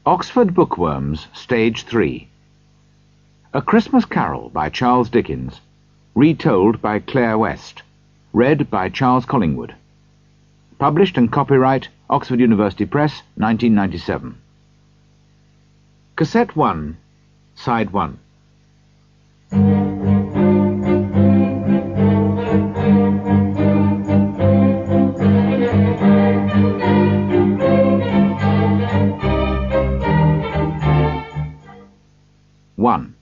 Oxford Bookworms, Stage 3. A Christmas Carol by Charles Dickens, retold by Claire West, read by Charles Collingwood. Published and copyright Oxford University Press, 1997. Cassette 1, Side 1. One.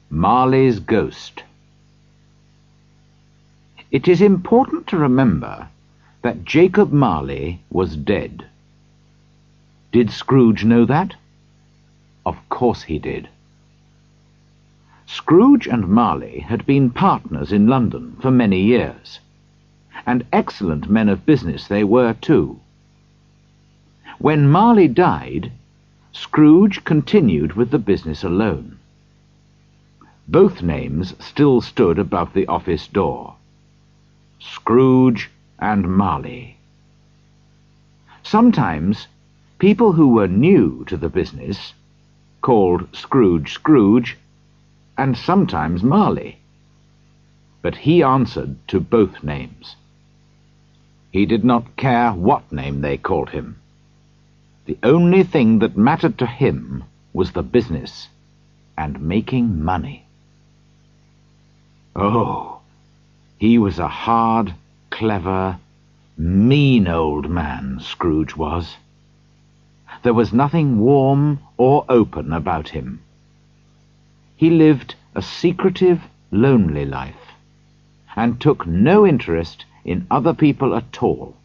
Marley's Ghost. It is important to remember that Jacob Marley was dead. Did Scrooge know that? Of course he did. Scrooge and Marley had been partners in London for many years, and excellent men of business they were too. When Marley died, Scrooge continued with the business alone. Both names still stood above the office door. Scrooge and Marley. Sometimes people who were new to the business called Scrooge Scrooge, and sometimes Marley. But he answered to both names. He did not care what name they called him. The only thing that mattered to him was the business and making money. Oh, he was a hard, clever, mean old man, Scrooge was. There was nothing warm or open about him. He lived a secretive, lonely life, and took no interest in other people at all.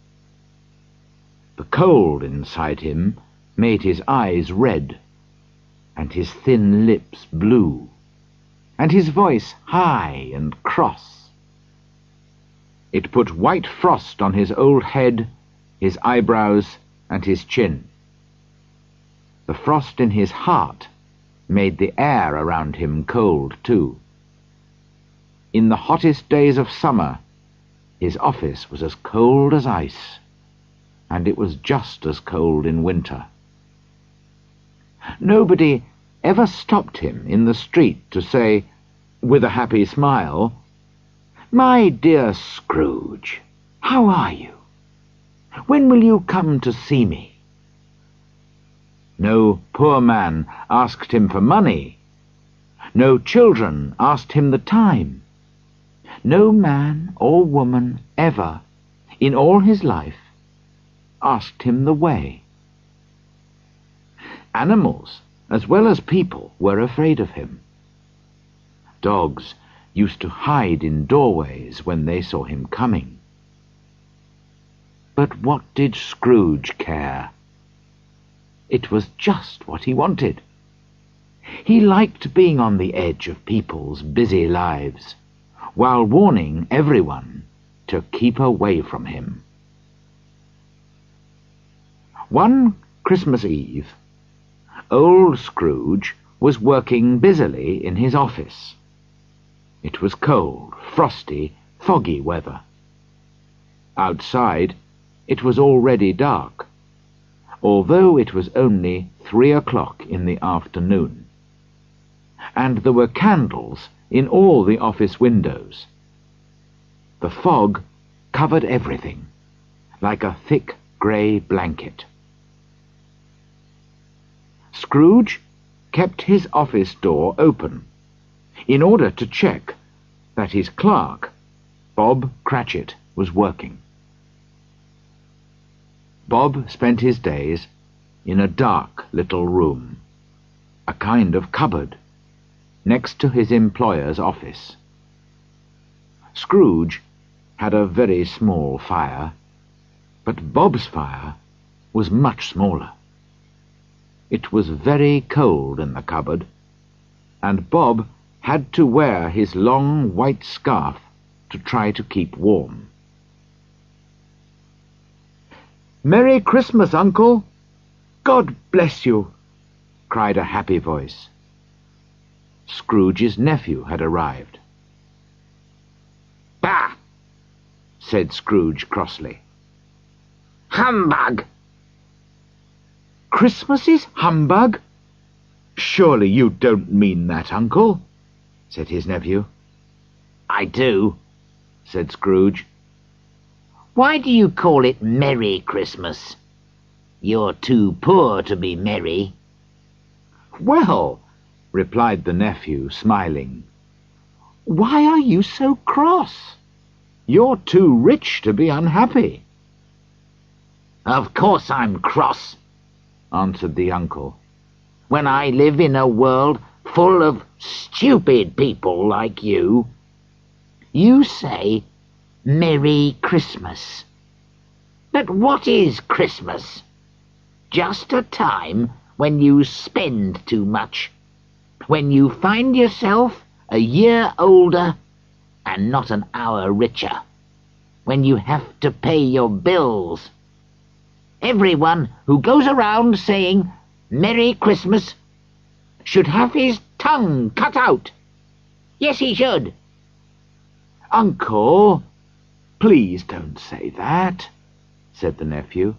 The cold inside him made his eyes red, and his thin lips blue, and his voice high and cross. It put white frost on his old head, his eyebrows, and his chin. The frost in his heart made the air around him cold too. In the hottest days of summer, his office was as cold as ice, and it was just as cold in winter. Nobody ever stopped him in the street to say, with a happy smile, "My dear Scrooge, how are you? When will you come to see me?" No poor man asked him for money. No children asked him the time. No man or woman ever, in all his life, asked him the way. Animals, as well as people, were afraid of him. Dogs used to hide in doorways when they saw him coming. But what did Scrooge care? It was just what he wanted. He liked being on the edge of people's busy lives, while warning everyone to keep away from him. One Christmas Eve, old Scrooge was working busily in his office. It was cold, frosty, foggy weather. Outside, it was already dark, although it was only 3 o'clock in the afternoon, and there were candles in all the office windows. The fog covered everything, like a thick grey blanket. Scrooge kept his office door open, in order to check that his clerk, Bob Cratchit, was working. Bob spent his days in a dark little room, a kind of cupboard, next to his employer's office. Scrooge had a very small fire, but Bob's fire was much smaller. It was very cold in the cupboard, and Bob had to wear his long white scarf to try to keep warm. "Merry Christmas, Uncle! God bless you!" cried a happy voice. Scrooge's nephew had arrived. "Bah!" said Scrooge crossly. "Humbug!" Christmas is humbug? Surely you don't mean that, Uncle, said his nephew. I do, said Scrooge. Why do you call it Merry Christmas? You're too poor to be merry. Well, replied the nephew, smiling, why are you so cross? You're too rich to be unhappy. Of course I'm cross, answered the uncle, when I live in a world full of stupid people like you. You say, Merry Christmas. But what is Christmas? Just a time when you spend too much, when you find yourself a year older and not an hour richer, when you have to pay your bills. Everyone who goes around saying Merry Christmas should have his tongue cut out. Yes, he should. Uncle, please don't say that, said the nephew.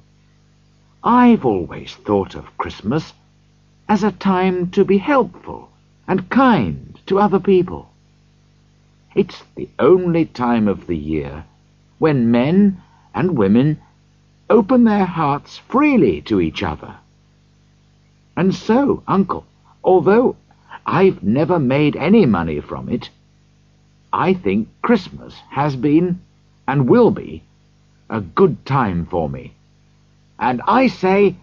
I've always thought of Christmas as a time to be helpful and kind to other people. It's the only time of the year when men and women open their hearts freely to each other. And so, Uncle, although I've never made any money from it, I think Christmas has been, and will be, a good time for me. And I say,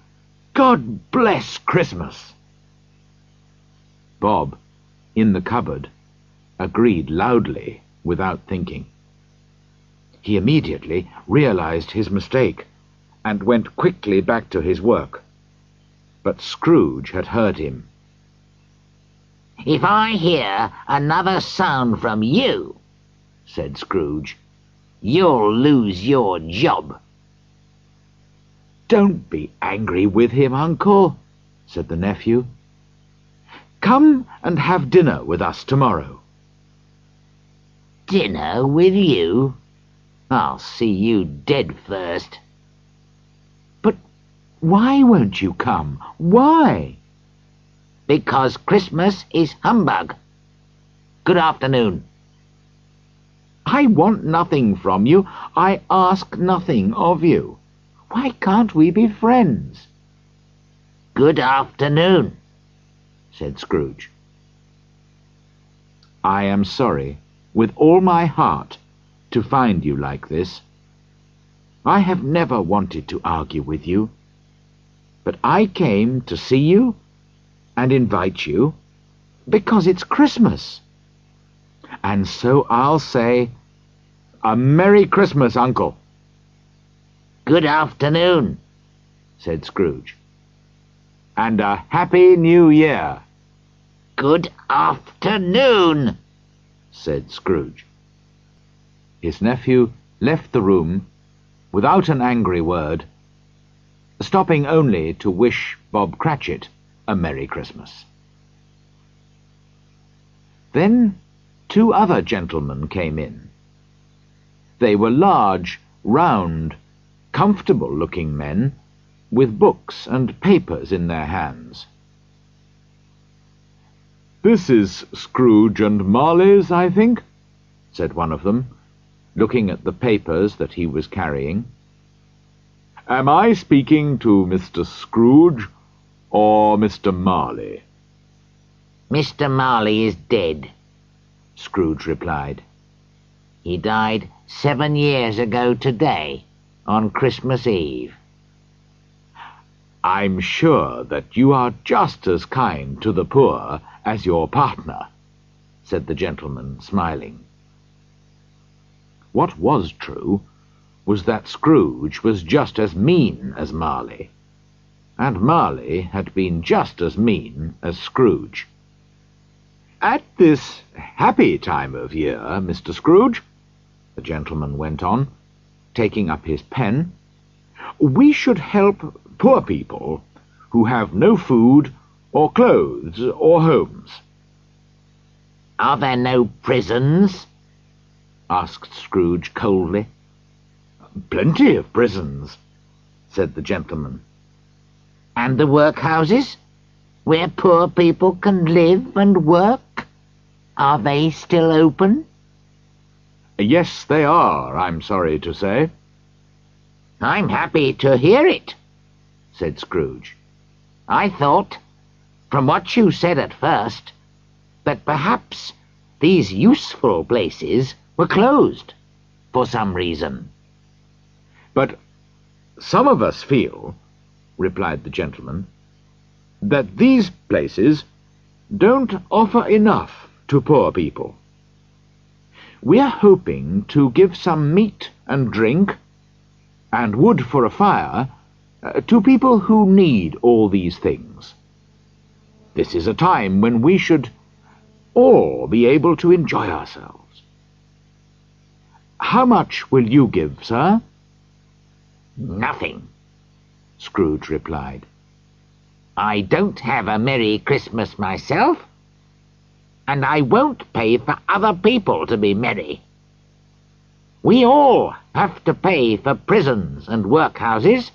God bless Christmas. Bob, in the cupboard, agreed loudly without thinking. He immediately realized his mistake and went quickly back to his work. But Scrooge had heard him. If I hear another sound from you, said Scrooge, you'll lose your job. Don't be angry with him, Uncle, said the nephew. Come and have dinner with us tomorrow. Dinner with you? I'll see you dead first. But why won't you come? Why? Because Christmas is humbug. Good afternoon. I want nothing from you. I ask nothing of you. Why can't we be friends? Good afternoon, said Scrooge. I am sorry, with all my heart, to find you like this. I have never wanted to argue with you, but I came to see you and invite you because it's Christmas. And so I'll say, a Merry Christmas, Uncle. Good afternoon, said Scrooge. And a Happy New Year. Good afternoon, said Scrooge. His nephew left the room without an angry word, stopping only to wish Bob Cratchit a Merry Christmas. Then 2 other gentlemen came in. They were large, round, comfortable-looking men with books and papers in their hands. "This is Scrooge and Marley's, I think," said one of them, looking at the papers that he was carrying. "Am I speaking to Mr. Scrooge or Mr. Marley?" "Mr. Marley is dead," Scrooge replied. "He died 7 years ago today, on Christmas Eve." "I'm sure that you are just as kind to the poor as your partner," said the gentleman, smiling. What was true was that Scrooge was just as mean as Marley, and Marley had been just as mean as Scrooge. "At this happy time of year, Mr. Scrooge," the gentleman went on, taking up his pen, "we should help poor people who have no food or clothes or homes." "Are there no prisons?" asked Scrooge coldly. "Plenty of prisons," said the gentleman. And the workhouses, where poor people can live and work, are they still open? Yes, they are, I'm sorry to say. I'm happy to hear it, said Scrooge. I thought, from what you said at first, that perhaps these useful places were closed for some reason. But some of us feel, replied the gentleman, that these places don't offer enough to poor people. We're hoping to give some meat and drink, and wood for a fire, to people who need all these things. This is a time when we should all be able to enjoy ourselves. How much will you give, sir? Nothing, Scrooge replied. I don't have a Merry Christmas myself, and I won't pay for other people to be merry. We all have to pay for prisons and workhouses.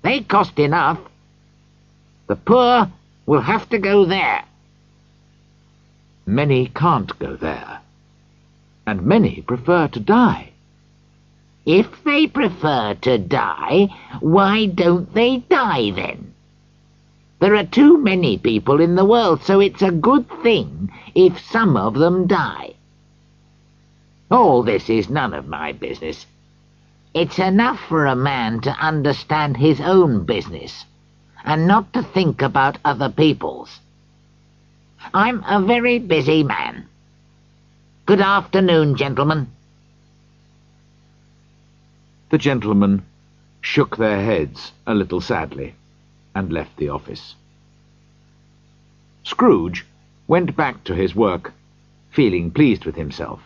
They cost enough. The poor will have to go there. Many can't go there, and many prefer to die. If they prefer to die, why don't they die then? There are too many people in the world, so it's a good thing if some of them die. All this is none of my business. It's enough for a man to understand his own business, and not to think about other people's. I'm a very busy man. Good afternoon, gentlemen. The gentlemen shook their heads a little sadly, and left the office. Scrooge went back to his work, feeling pleased with himself.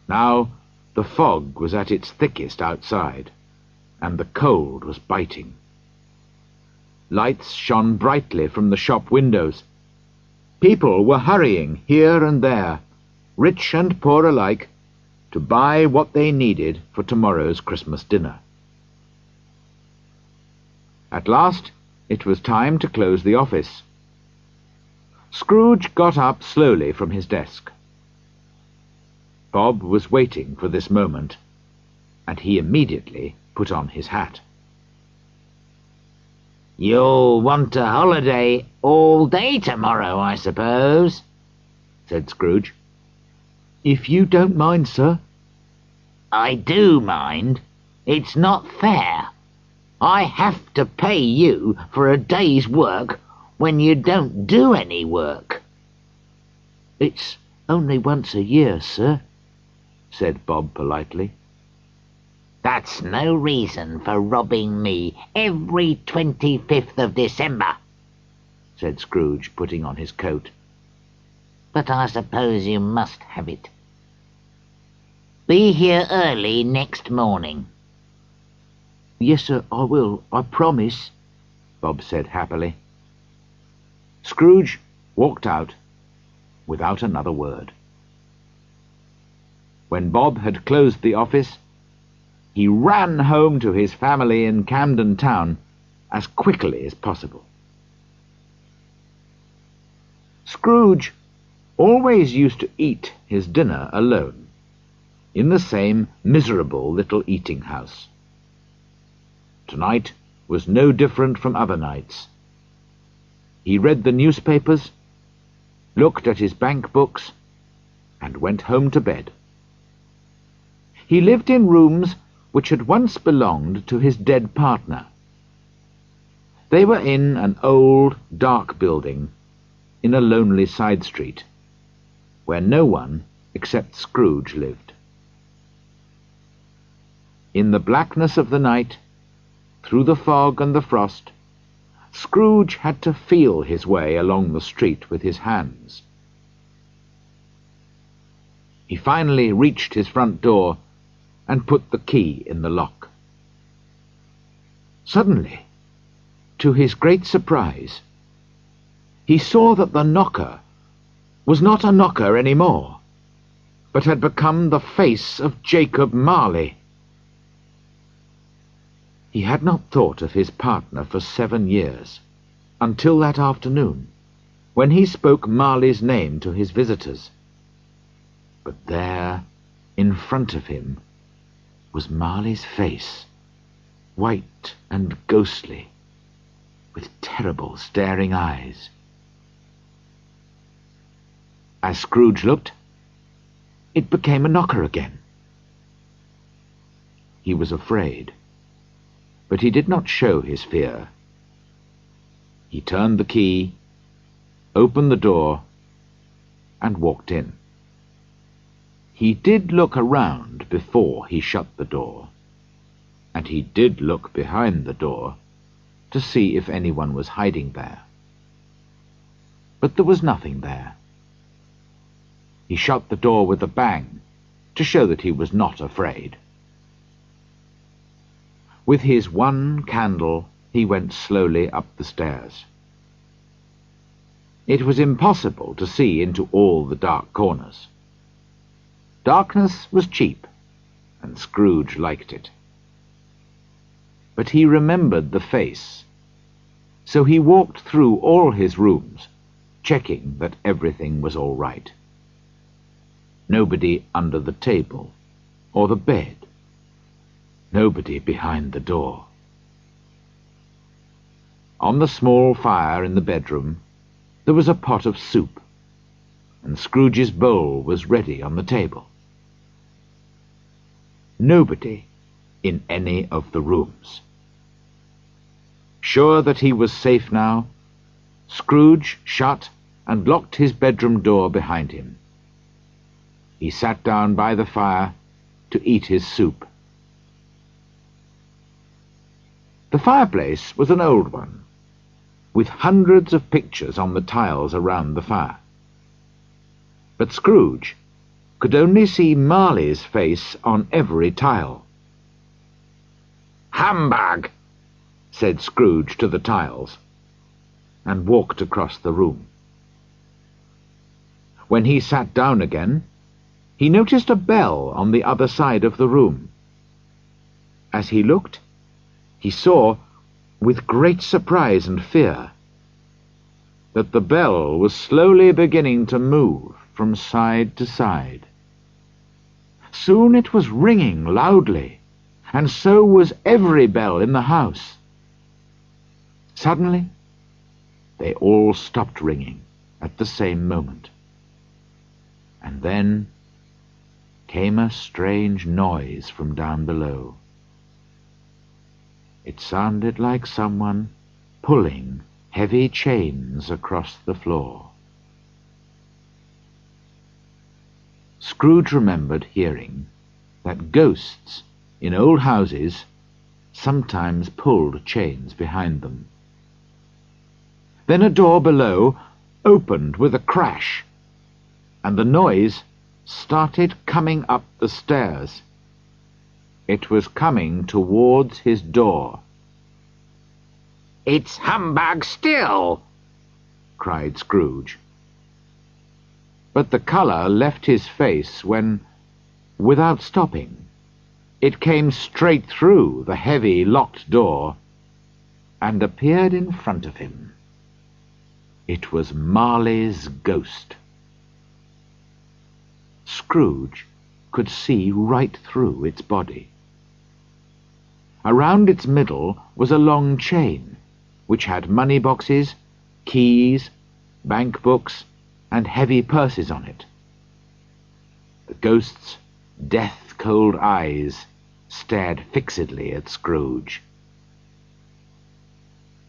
Now the fog was at its thickest outside, and the cold was biting. Lights shone brightly from the shop windows. People were hurrying here and there, rich and poor alike, to buy what they needed for tomorrow's Christmas dinner. At last it was time to close the office. Scrooge got up slowly from his desk. Bob was waiting for this moment, and he immediately put on his hat. You'll want a holiday all day tomorrow, I suppose, said Scrooge. If you don't mind, sir. I do mind. It's not fair. I have to pay you for a day's work when you don't do any work. It's only once a year, sir, said Bob politely. That's no reason for robbing me every 25th of December, said Scrooge, putting on his coat. But I suppose you must have it. Be here early next morning. Yes, sir, I will, I promise, Bob said happily. Scrooge walked out without another word. When Bob had closed the office, he ran home to his family in Camden Town as quickly as possible. Scrooge always used to eat his dinner alone, in the same miserable little eating-house. Tonight was no different from other nights. He read the newspapers, looked at his bank books, and went home to bed. He lived in rooms which had once belonged to his dead partner. They were in an old, dark building in a lonely side street, where no one except Scrooge lived. In the blackness of the night, through the fog and the frost, Scrooge had to feel his way along the street with his hands. He finally reached his front door and put the key in the lock. Suddenly, to his great surprise, he saw that the knocker was not a knocker any more, but had become the face of Jacob Marley. He had not thought of his partner for 7 years, until that afternoon, when he spoke Marley's name to his visitors. But there, in front of him, was Marley's face, white and ghostly, with terrible staring eyes. As Scrooge looked, it became a knocker again. He was afraid, but he did not show his fear. He turned the key, opened the door, and walked in. He did look around before he shut the door, and he did look behind the door to see if anyone was hiding there. But there was nothing there. He shut the door with a bang to show that he was not afraid. With his one candle, he went slowly up the stairs. It was impossible to see into all the dark corners. Darkness was cheap, and Scrooge liked it. But he remembered the face, so he walked through all his rooms, checking that everything was all right. Nobody under the table or the bed. Nobody behind the door. On the small fire in the bedroom, there was a pot of soup, and Scrooge's bowl was ready on the table. Nobody in any of the rooms. Sure that he was safe now, Scrooge shut and locked his bedroom door behind him. He sat down by the fire to eat his soup. The fireplace was an old one, with hundreds of pictures on the tiles around the fire. But Scrooge could only see Marley's face on every tile. "Humbug!" said Scrooge to the tiles, and walked across the room. When he sat down again, he noticed a bell on the other side of the room. As he looked, he saw, with great surprise and fear, that the bell was slowly beginning to move from side to side. Soon it was ringing loudly, and so was every bell in the house. Suddenly, they all stopped ringing at the same moment. And then came a strange noise from down below. It sounded like someone pulling heavy chains across the floor. Scrooge remembered hearing that ghosts in old houses sometimes pulled chains behind them. Then a door below opened with a crash, and the noise started coming up the stairs. It was coming towards his door. "It's humbug still!" cried Scrooge. But the colour left his face when, without stopping, it came straight through the heavy locked door and appeared in front of him. It was Marley's ghost. Scrooge could see right through its body. Around its middle was a long chain, which had money boxes, keys, bank books, and heavy purses on it. The ghost's death-cold eyes stared fixedly at Scrooge.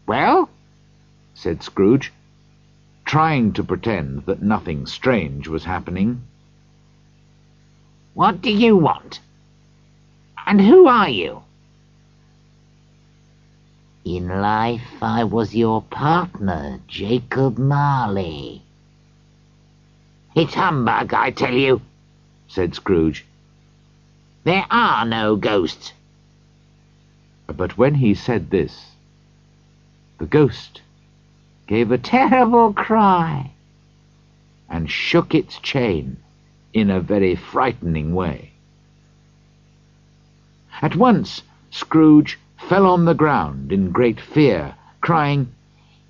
"Well?" said Scrooge, trying to pretend that nothing strange was happening. "What do you want? And who are you?" "In life I was your partner, Jacob Marley." "It's humbug, I tell you," said Scrooge. "There are no ghosts." But when he said this, the ghost gave a terrible cry and shook its chain in a very frightening way. At once Scrooge fell on the ground in great fear, crying,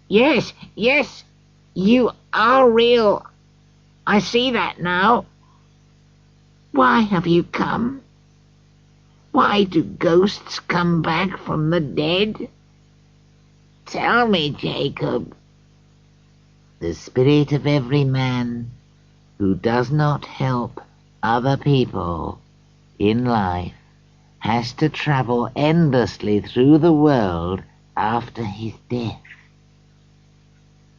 Yes, yes, you are real. I see that now. Why have you come? Why do ghosts come back from the dead? Tell me, Jacob. The spirit of every man who does not help other people in life has to travel endlessly through the world after his death.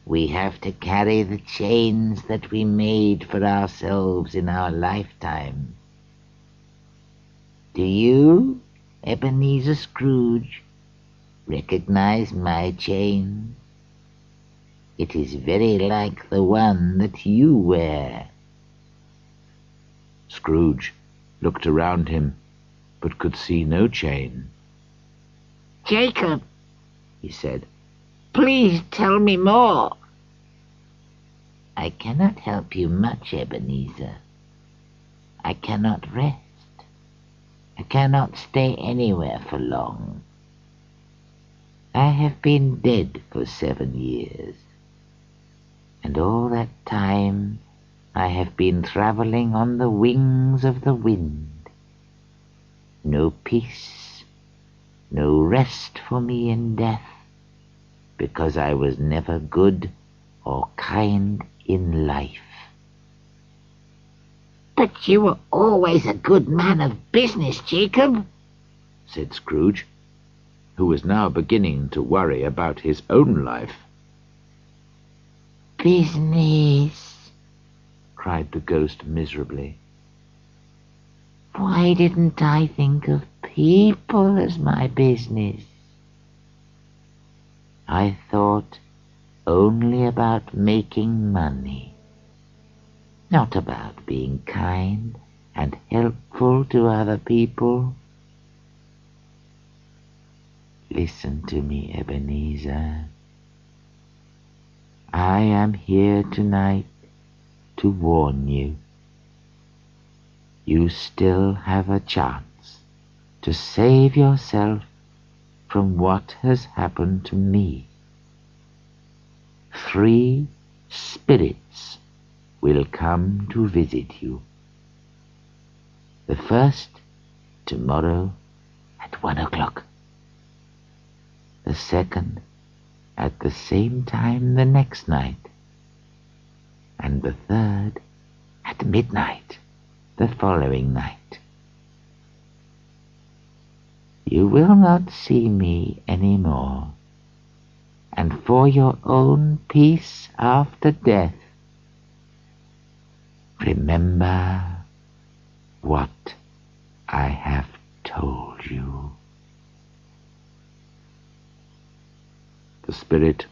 We have to carry the chains that we made for ourselves in our lifetime. Do you, Ebenezer Scrooge, recognize my chain? It is very like the one that you wear. Scrooge looked around him, but could see no chain. Jacob, he said, please tell me more. I cannot help you much, Ebenezer. I cannot rest. I cannot stay anywhere for long. I have been dead for 7 years, and all that time I have been traveling on the wings of the wind. No peace, no rest for me in death, because I was never good or kind in life. But you were always a good man of business, Jacob, said Scrooge, who was now beginning to worry about his own life. Business, cried the ghost miserably. Why didn't I think of people as my business? I thought only about making money, not about being kind and helpful to other people. Listen to me, Ebenezer. I am here tonight to warn you. You still have a chance to save yourself from what has happened to me. 3 spirits will come to visit you. The first tomorrow at 1 o'clock. The second at the same time the next night. And the third at midnight the following night. You will not see me any more, and for your own peace after death, remember what I have told you. The spirit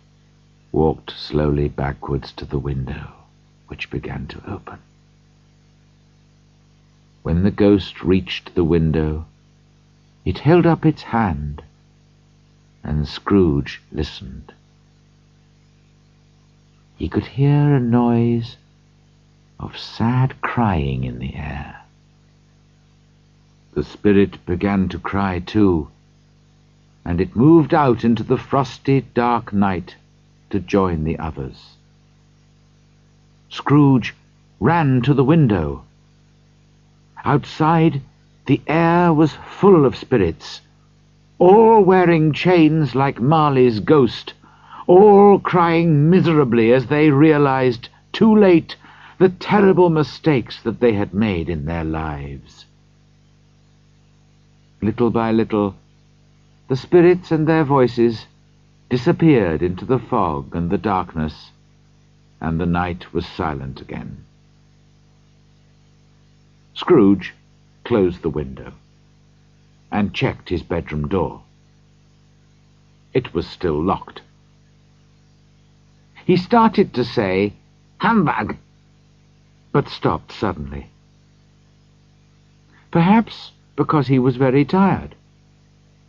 walked slowly backwards to the window, which began to open. When the ghost reached the window, it held up its hand, and Scrooge listened. He could hear a noise of sad crying in the air. The spirit began to cry too, and it moved out into the frosty, dark night to join the others. Scrooge ran to the window. Outside, the air was full of spirits, all wearing chains like Marley's ghost, all crying miserably as they realized, too late, the terrible mistakes that they had made in their lives. Little by little, the spirits and their voices disappeared into the fog and the darkness, and the night was silent again. Scrooge closed the window and checked his bedroom door. It was still locked. He started to say, "Humbug," but stopped suddenly. Perhaps because he was very tired,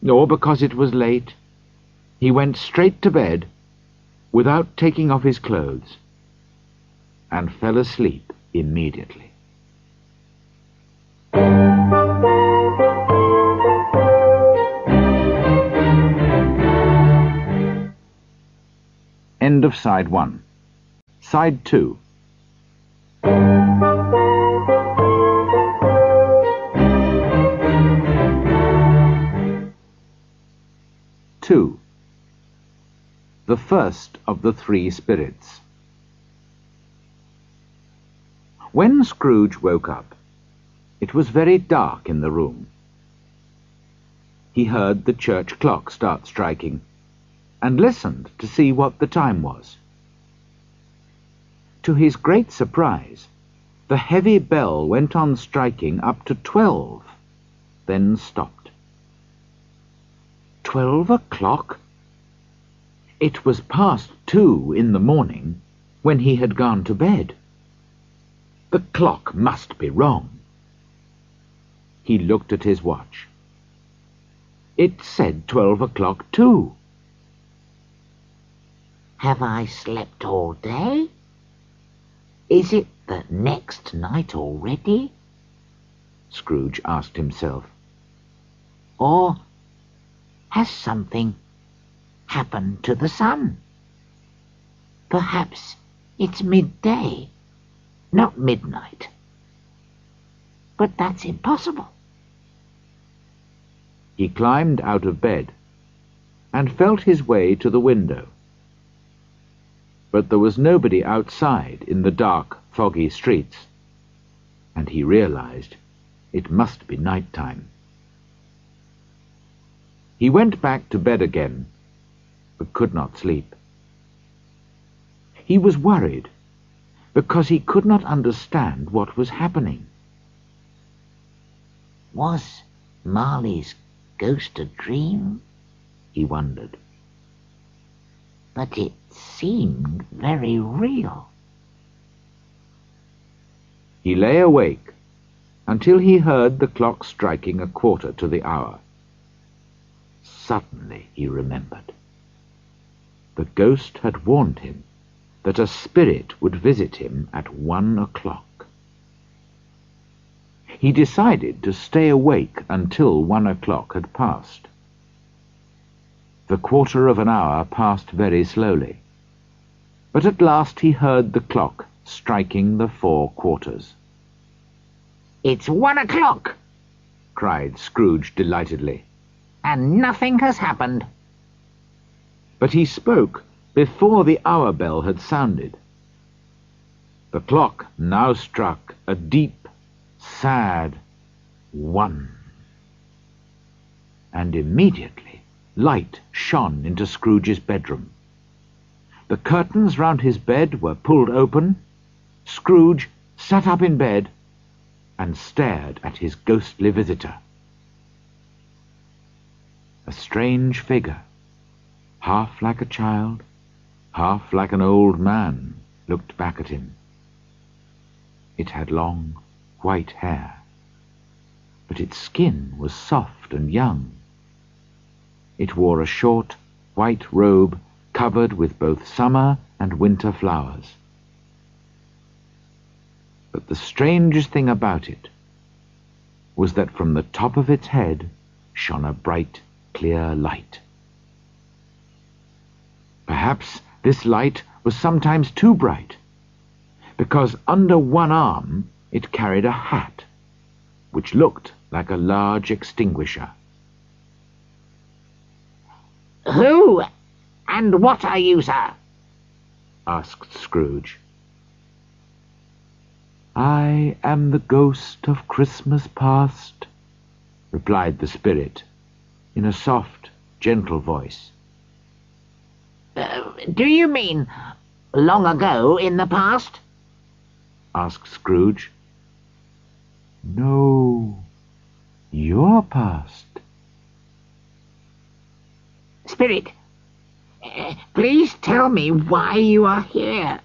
or because it was late, he went straight to bed without taking off his clothes, and fell asleep immediately. End of side 1. Side 2. Two. The first of the three spirits. When Scrooge woke up, it was very dark in the room. He heard the church clock start striking, and listened to see what the time was. To his great surprise, the heavy bell went on striking up to 12, then stopped. 12 o'clock? It was past 2 in the morning when he had gone to bed. The clock must be wrong. He looked at his watch. It said 12 o'clock too. Have I slept all day? Is it the next night already? Scrooge asked himself. Or has something happened to the sun? Perhaps it's midday, not midnight. But that's impossible. He climbed out of bed and felt his way to the window. But there was nobody outside in the dark, foggy streets, and he realized it must be night time. He went back to bed again, but could not sleep. He was worried because he could not understand what was happening. Was Marley's ghost a dream? He wondered. But it seemed very real. He lay awake until he heard the clock striking 1/4 to the hour. Suddenly he remembered. The ghost had warned him that a spirit would visit him at 1 o'clock. He decided to stay awake until 1 o'clock had passed. The 1/4 of an hour passed very slowly, but at last he heard the clock striking the 4 quarters. It's 1 o'clock, cried Scrooge delightedly. and nothing has happened. But he spoke before the hour bell had sounded. The clock now struck a deep, sad 1. And immediately light shone into Scrooge's bedroom. The curtains round his bed were pulled open. Scrooge sat up in bed and stared at his ghostly visitor. A strange figure, half like a child, half like an old man, looked back at him. It had long, white hair, but its skin was soft and young. It wore a short, white robe covered with both summer and winter flowers. But the strangest thing about it was that from the top of its head shone a bright, clear light. Perhaps this light was sometimes too bright, because under one arm it carried a hat, which looked like a large extinguisher. Who and what are you, sir? Asked Scrooge. I am the ghost of Christmas past, replied the spirit, in a soft, gentle voice. Do you mean long ago in the past? Asked Scrooge. No, your past. Spirit, please tell me why you are here.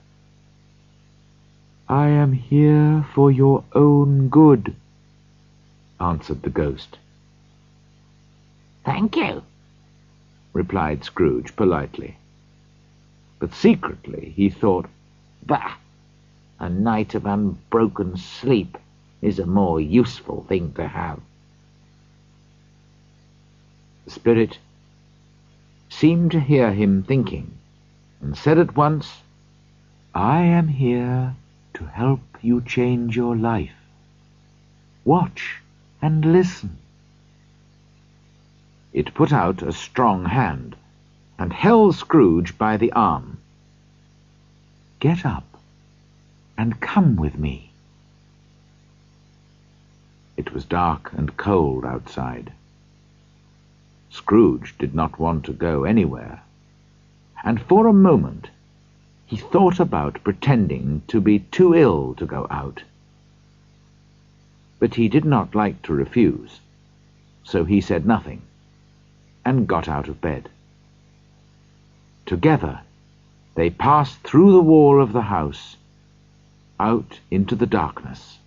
I am here for your own good, answered the ghost. Thank you, replied Scrooge politely. But secretly he thought, bah, a night of unbroken sleep is a more useful thing to have. The spirit seemed to hear him thinking, and said at once, "I am here to help you change your life. Watch and listen." It put out a strong hand and held Scrooge by the arm. "Get up and come with me." It was dark and cold outside. Scrooge did not want to go anywhere, and for a moment he thought about pretending to be too ill to go out. But he did not like to refuse, so he said nothing, and got out of bed. Together they passed through the wall of the house, out into the darkness.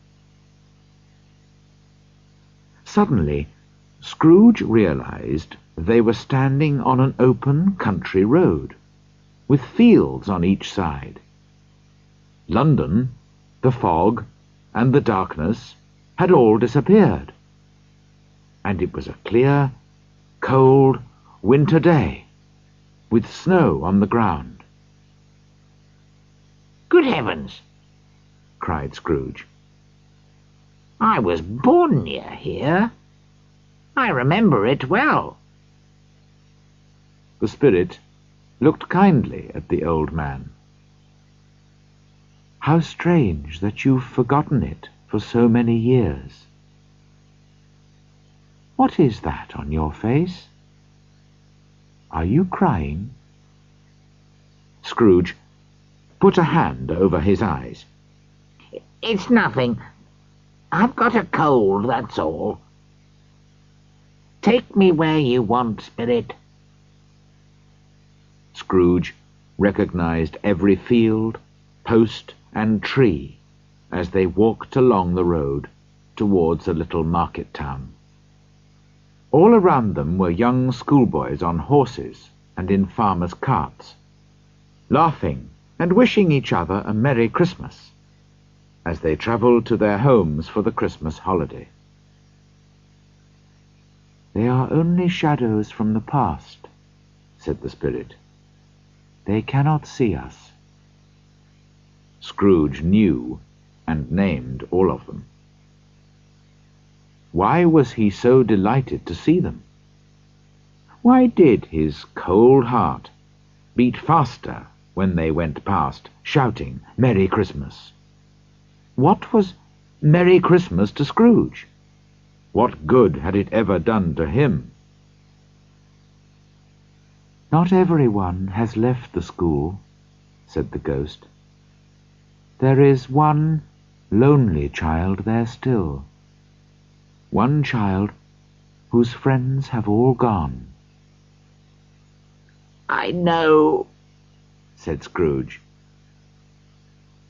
Suddenly, Scrooge realized they were standing on an open country road, with fields on each side. London, the fog, and the darkness had all disappeared, and it was a clear, cold winter day, with snow on the ground. "Good heavens!" cried Scrooge. "I was born near here. I remember it well." The spirit looked kindly at the old man. "How strange that you've forgotten it for so many years. What is that on your face? Are you crying?" Scrooge put a hand over his eyes. "It's nothing. I've got a cold, that's all. Take me where you want, Spirit." Scrooge recognized every field, post, and tree as they walked along the road towards a little market town. All around them were young schoolboys on horses and in farmers' carts, laughing and wishing each other a Merry Christmas as they travelled to their homes for the Christmas holiday. "They are only shadows from the past," said the spirit. "They cannot see us." Scrooge knew and named all of them. Why was he so delighted to see them? Why did his cold heart beat faster when they went past, shouting, "Merry Christmas"? What was Merry Christmas to Scrooge? What good had it ever done to him? "Not everyone has left the school," said the ghost. "There is one lonely child there still. One child whose friends have all gone." "I know," said Scrooge.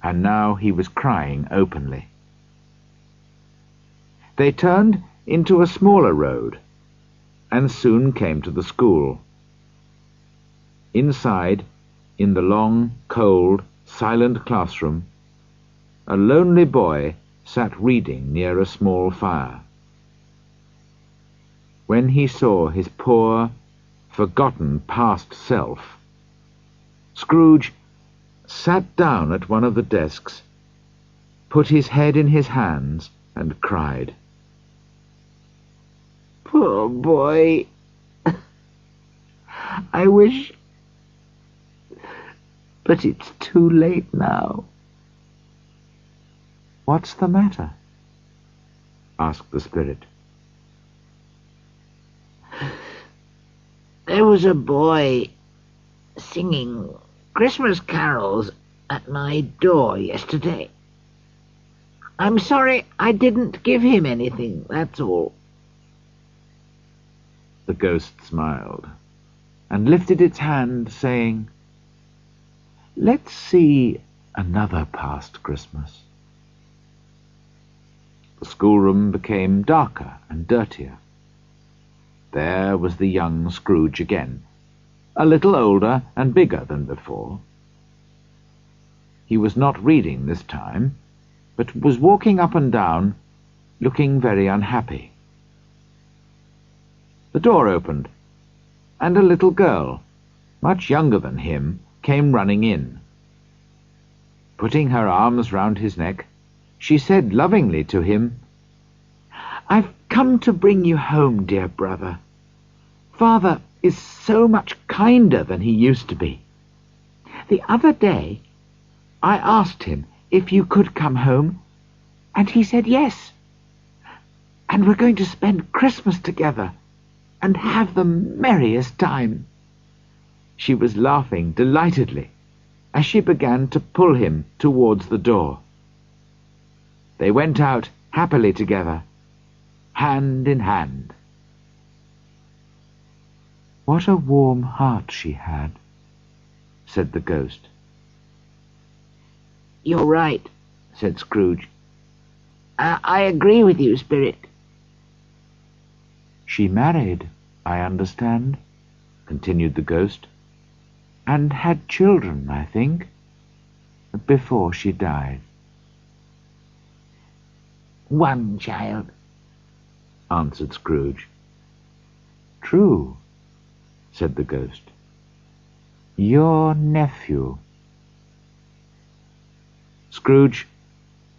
And now he was crying openly. They turned into a smaller road, and soon came to the school. Inside, in the long, cold, silent classroom, a lonely boy sat reading near a small fire. When he saw his poor, forgotten past self, Scrooge sat down at one of the desks, put his head in his hands, and cried. "Poor boy. I wish... But it's too late now." "What's the matter?" asked the spirit. "There was a boy singing Christmas carols at my door yesterday. I'm sorry I didn't give him anything, that's all." The ghost smiled and lifted its hand, saying, "Let's see another past Christmas." The schoolroom became darker and dirtier. There was the young Scrooge again, a little older and bigger than before. He was not reading this time, but was walking up and down, looking very unhappy. The door opened, and a little girl, much younger than him, came running in. Putting her arms round his neck, she said lovingly to him, "I've come to bring you home, dear brother. Father is so much kinder than he used to be. The other day I asked him if you could come home, and he said yes. And we're going to spend Christmas together and have the merriest time." She was laughing delightedly as she began to pull him towards the door. They went out happily together, hand in hand. "What a warm heart she had," said the ghost. "You're right," said Scrooge. I agree with you, Spirit." "She married, I understand," continued the ghost, "and had children, I think, before she died." "One child," answered Scrooge. "True," said the ghost. "Your nephew." Scrooge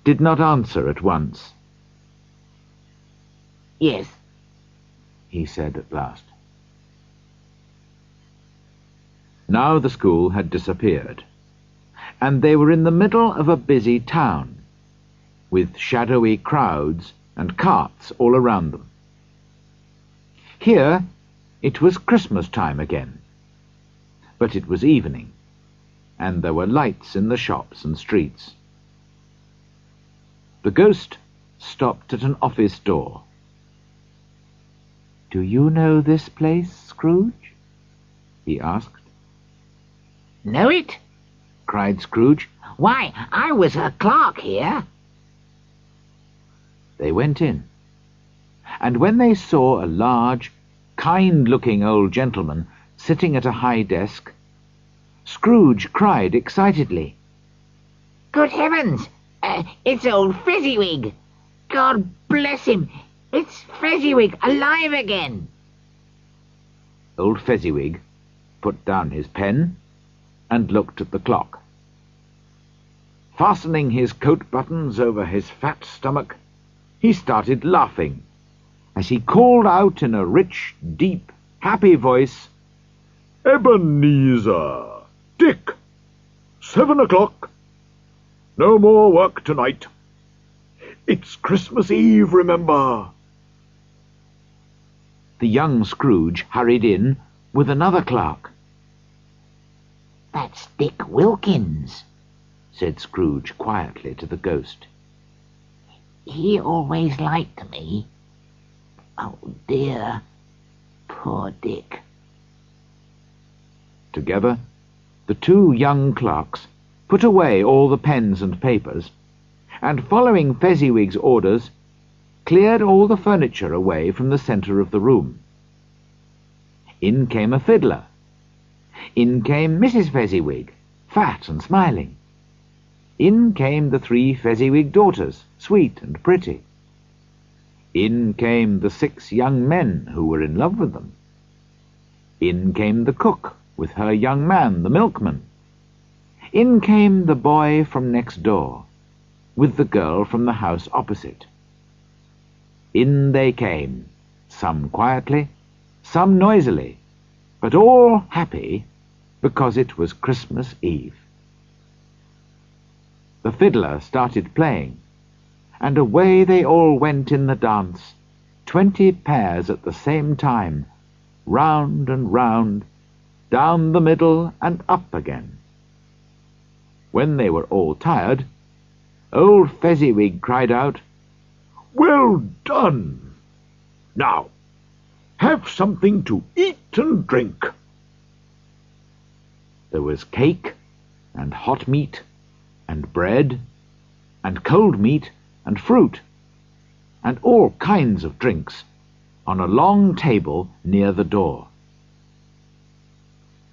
did not answer at once. "Yes," he said at last. Now the school had disappeared, and they were in the middle of a busy town, with shadowy crowds and carts all around them. Here it was Christmas time again, but it was evening, and there were lights in the shops and streets. The ghost stopped at an office door. "Do you know this place, Scrooge?" he asked. "Know it?" cried Scrooge. "Why, I was a clerk here." They went in, and when they saw a large, kind-looking old gentleman sitting at a high desk, Scrooge cried excitedly, "Good heavens! It's old Fezziwig! God bless him! It's Fezziwig alive again!" Old Fezziwig put down his pen and looked at the clock. Fastening his coat buttons over his fat stomach, he started laughing as he called out in a rich, deep, happy voice, "Ebenezer! Dick! 7 o'clock! No more work tonight. It's Christmas Eve, remember." The young Scrooge hurried in with another clerk. "That's Dick Wilkins," said Scrooge quietly to the ghost. "He always liked me. Oh dear, poor Dick." Together, the two young clerks put away all the pens and papers, and following Fezziwig's orders, cleared all the furniture away from the centre of the room. In came a fiddler. In came Mrs. Fezziwig, fat and smiling. In came the 3 Fezziwig daughters, sweet and pretty. In came the 6 young men who were in love with them. In came the cook with her young man, the milkman. In came the boy from next door, with the girl from the house opposite. In they came, some quietly, some noisily, but all happy because it was Christmas Eve. The fiddler started playing, and away they all went in the dance, 20 pairs at the same time, round and round, down the middle and up again. When they were all tired, old Fezziwig cried out, "Well done! Now, have something to eat and drink." There was cake and hot meat and bread and cold meat and fruit and all kinds of drinks on a long table near the door.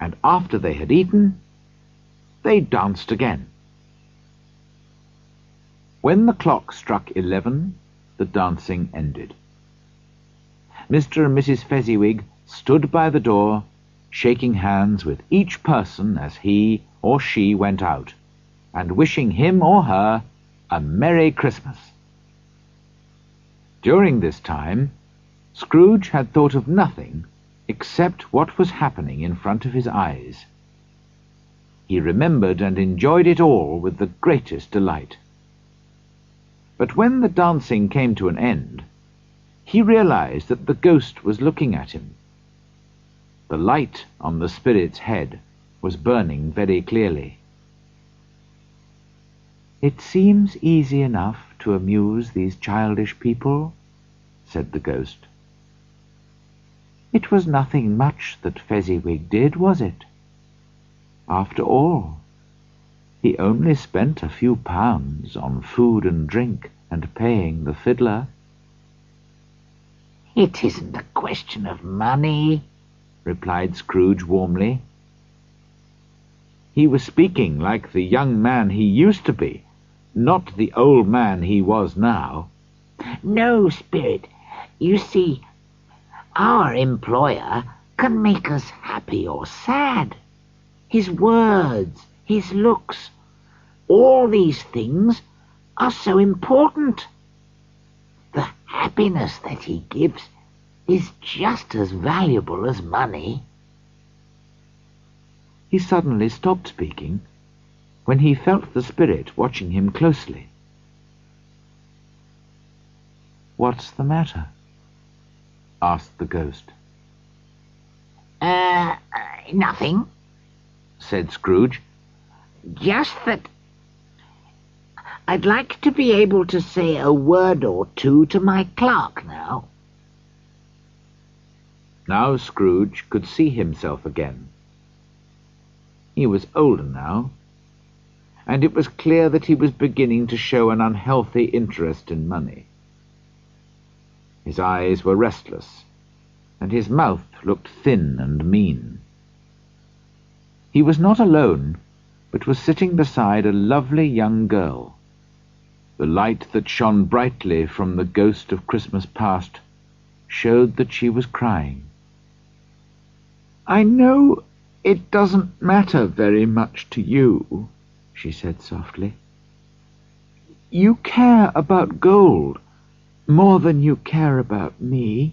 And after they had eaten, they danced again. When the clock struck 11, the dancing ended. Mr. and Mrs. Fezziwig stood by the door, shaking hands with each person as he or she went out, and wishing him or her a Merry Christmas. During this time, Scrooge had thought of nothing except what was happening in front of his eyes. He remembered and enjoyed it all with the greatest delight. But when the dancing came to an end, he realized that the ghost was looking at him. The light on the spirit's head was burning very clearly. "It seems easy enough to amuse these childish people," said the ghost. "It was nothing much that Fezziwig did, was it? After all, he only spent a few pounds on food and drink and paying the fiddler." "It isn't a question of money," replied Scrooge warmly. He was speaking like the young man he used to be, not the old man he was now. "No, Spirit. You see, our employer can make us happy or sad. His words, his looks, all these things are so important. The happiness that he gives is just as valuable as money." He suddenly stopped speaking when he felt the spirit watching him closely. "What's the matter?" asked the ghost. Nothing," said Scrooge. "Just that I'd like to be able to say a word or two to my clerk now." Now Scrooge could see himself again. He was older now, and it was clear that he was beginning to show an unhealthy interest in money. His eyes were restless, and his mouth looked thin and mean. He was not alone, but was sitting beside a lovely young girl. The light that shone brightly from the ghost of Christmas past showed that she was crying. "I know it doesn't matter very much to you," she said softly. "You care about gold more than you care about me.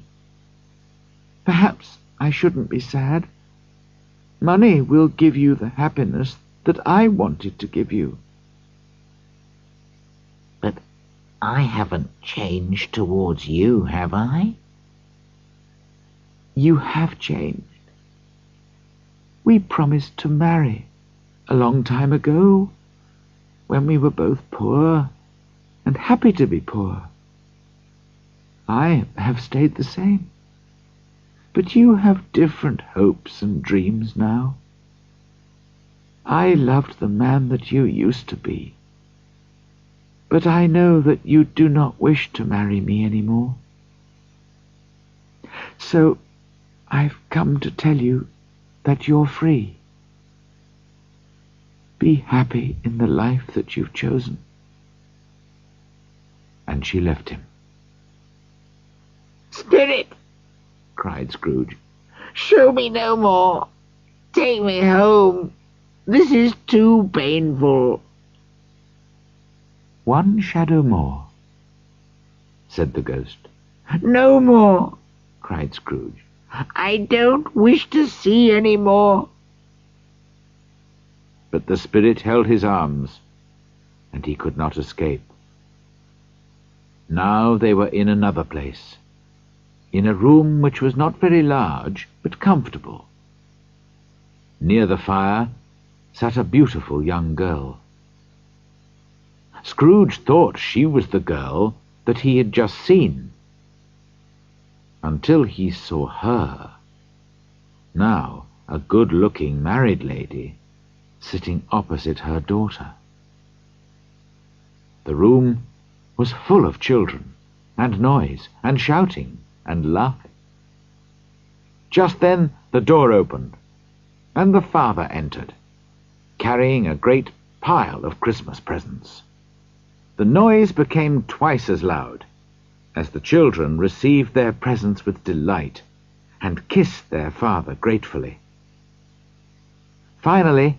Perhaps I shouldn't be sad. Money will give you the happiness that I wanted to give you." "But I haven't changed towards you, have I?" "You have changed. We promised to marry a long time ago, when we were both poor and happy to be poor. I have stayed the same, but you have different hopes and dreams now. I loved the man that you used to be, but I know that you do not wish to marry me any more. So I've come to tell you that you're free. Be happy in the life that you've chosen." And she left him. "Spirit," cried Scrooge, "show me no more. Take me home. This is too painful." "One shadow more," said the ghost. "No more," cried Scrooge. "I don't wish to see any more." But the spirit held his arms, and he could not escape. Now they were in another place, in a room which was not very large, but comfortable. Near the fire sat a beautiful young girl. Scrooge thought she was the girl that he had just seen, until he saw her, now a good-looking married lady, sitting opposite her daughter. The room was full of children, and noise, and shouting, and laughing. Just then the door opened, and the father entered, carrying a great pile of Christmas presents. The noise became twice as loud, as the children received their presents with delight, and kissed their father gratefully. Finally,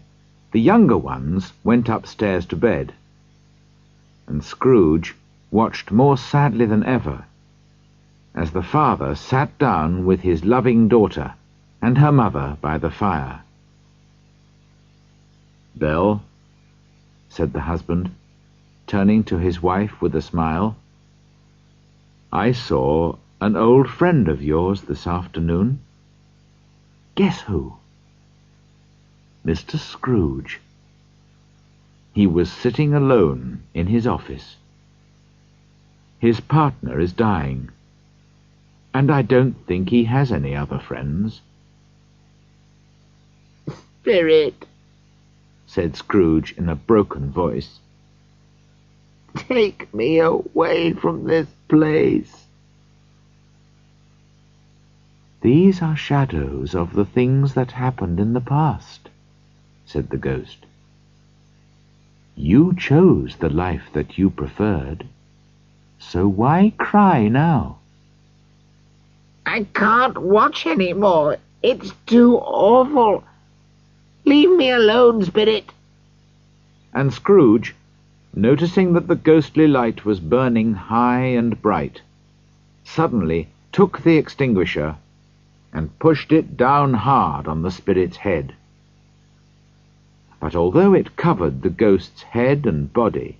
the younger ones went upstairs to bed, and Scrooge watched more sadly than ever as the father sat down with his loving daughter and her mother by the fire. "Belle," said the husband, turning to his wife with a smile, "I saw an old friend of yours this afternoon." "Guess who?" "Mr. Scrooge. He was sitting alone in his office. His partner is dying, and I don't think he has any other friends." "Spirit," said Scrooge in a broken voice, "take me away from this place." "These are shadows of the things that happened in the past," said the ghost. "You chose the life that you preferred, so why cry now?" "I can't watch any more. It's too awful. Leave me alone, Spirit." And Scrooge, noticing that the ghostly light was burning high and bright, suddenly took the extinguisher and pushed it down hard on the spirit's head. But although it covered the ghost's head and body,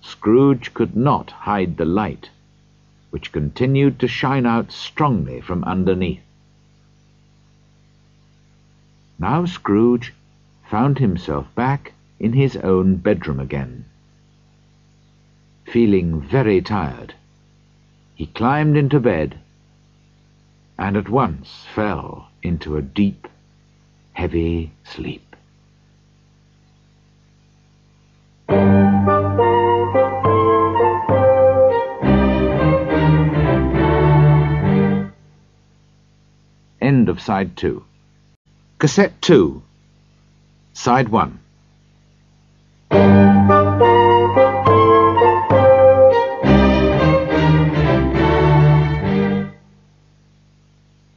Scrooge could not hide the light, which continued to shine out strongly from underneath. Now Scrooge found himself back in his own bedroom again. Feeling very tired, he climbed into bed and at once fell into a deep, heavy sleep. End of Side 2. Cassette 2, Side 1.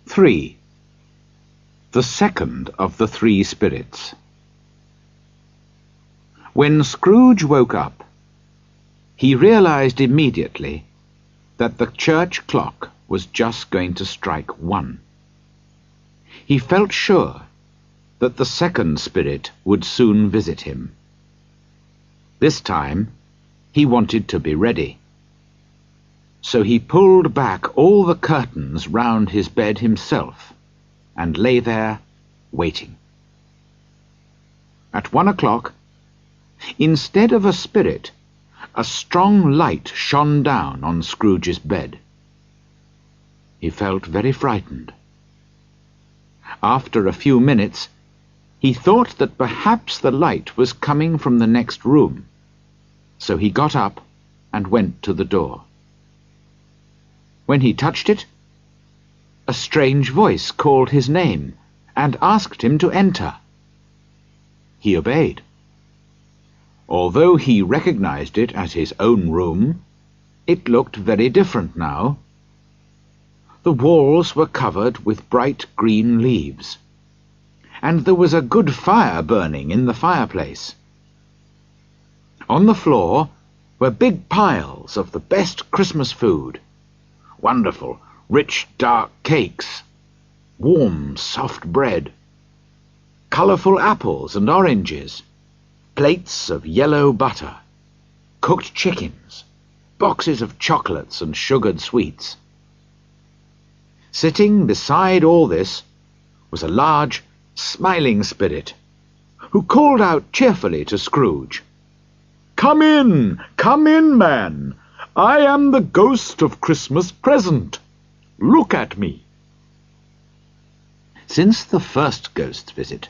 Three. The second of the three spirits. When Scrooge woke up, he realized immediately that the church clock was just going to strike 1. He felt sure that the second spirit would soon visit him. This time he wanted to be ready. So he pulled back all the curtains round his bed himself and lay there waiting. At 1 o'clock, instead of a spirit, a strong light shone down on Scrooge's bed. He felt very frightened. After a few minutes, he thought that perhaps the light was coming from the next room, so he got up and went to the door. When he touched it, a strange voice called his name and asked him to enter. He obeyed. Although he recognized it as his own room, it looked very different now. The walls were covered with bright green leaves, and there was a good fire burning in the fireplace. On the floor were big piles of the best Christmas food, wonderful, rich, dark cakes, warm, soft bread, colourful apples and oranges, plates of yellow butter, cooked chickens, boxes of chocolates and sugared sweets. Sitting beside all this was a large, smiling spirit, who called out cheerfully to Scrooge, come in, man! I am the ghost of Christmas present. Look at me." Since the first ghost's visit,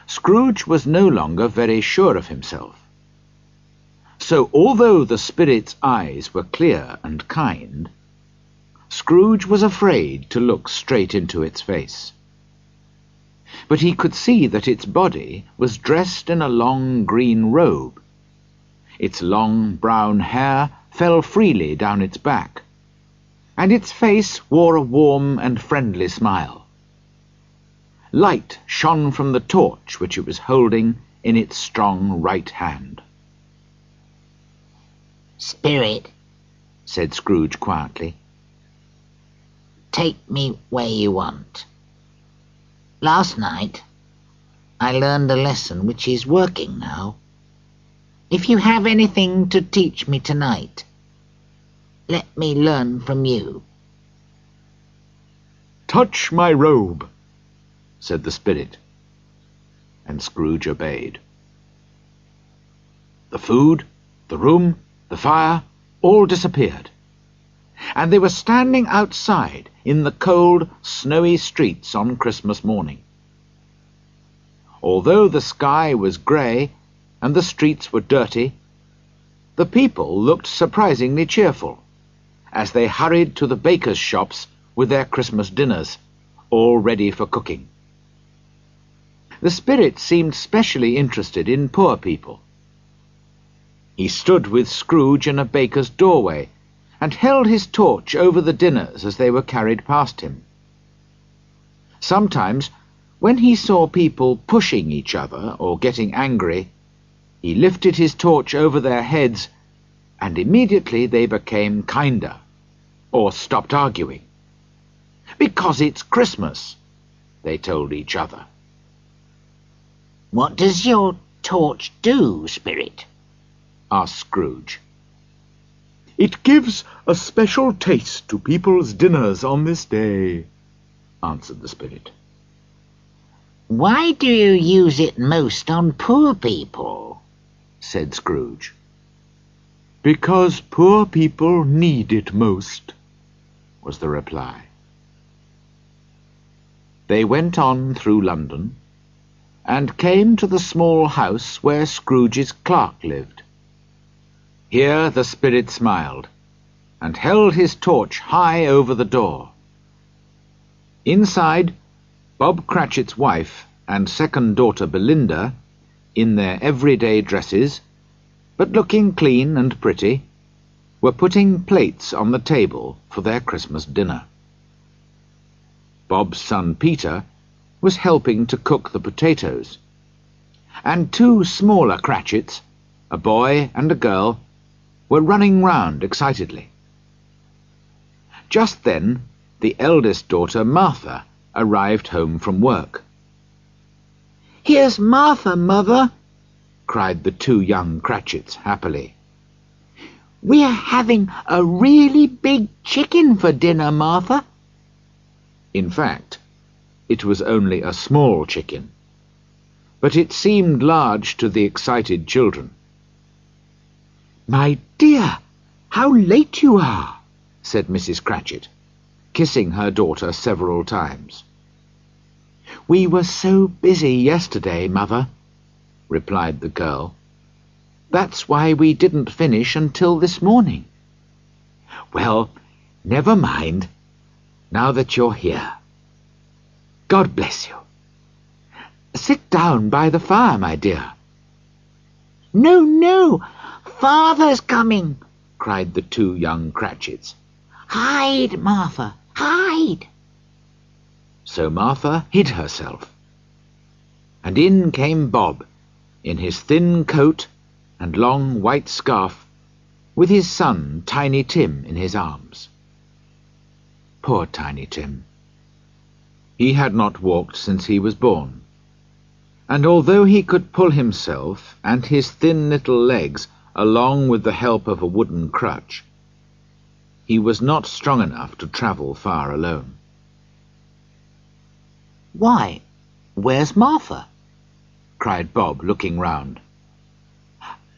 Scrooge was no longer very sure of himself. So although the spirit's eyes were clear and kind, Scrooge was afraid to look straight into its face. But he could see that its body was dressed in a long green robe. Its long brown hair fell freely down its back, and its face wore a warm and friendly smile. Light shone from the torch which it was holding in its strong right hand. "Spirit," said Scrooge quietly, "take me where you want. Last night I learned a lesson which is working now. If you have anything to teach me tonight, let me learn from you." "Touch my robe," said the spirit, and Scrooge obeyed. The food, the room, the fire, all disappeared, and they were standing outside in the cold, snowy streets on Christmas morning. Although the sky was grey and the streets were dirty, the people looked surprisingly cheerful as they hurried to the bakers' shops with their Christmas dinners, all ready for cooking. The spirit seemed specially interested in poor people. He stood with Scrooge in a baker's doorway and held his torch over the dinners as they were carried past him. Sometimes, when he saw people pushing each other or getting angry, he lifted his torch over their heads, and immediately they became kinder, or stopped arguing. "Because it's Christmas," they told each other. "What does your torch do, Spirit?" asked Scrooge. "It gives a special taste to people's dinners on this day," answered the spirit. "Why do you use it most on poor people?" said Scrooge. "Because poor people need it most," was the reply. They went on through London, and came to the small house where Scrooge's clerk lived. Here the spirit smiled, and held his torch high over the door. Inside, Bob Cratchit's wife and second daughter Belinda, in their everyday dresses, but looking clean and pretty, were putting plates on the table for their Christmas dinner. Bob's son Peter was helping to cook the potatoes, and two smaller Cratchits, a boy and a girl, were running round excitedly. Just then the eldest daughter, Martha, arrived home from work. "Here's Martha, Mother," cried the two young Cratchits happily. "We're having a really big chicken for dinner, Martha." In fact, it was only a small chicken, but it seemed large to the excited children. "My dear, how late you are," said Mrs. Cratchit, kissing her daughter several times. "We were so busy yesterday, Mother," replied the girl. "That's why we didn't finish until this morning." "Well, never mind, now that you're here. God bless you. Sit down by the fire, my dear." "No, no, Father's coming," cried the two young Cratchits. "Hide, Martha, hide." So Martha hid herself, and in came Bob, in his thin coat and long white scarf, with his son Tiny Tim in his arms. Poor Tiny Tim. He had not walked since he was born, and although he could pull himself and his thin little legs along with the help of a wooden crutch, he was not strong enough to travel far alone. "Why, where's Martha?" cried Bob, looking round.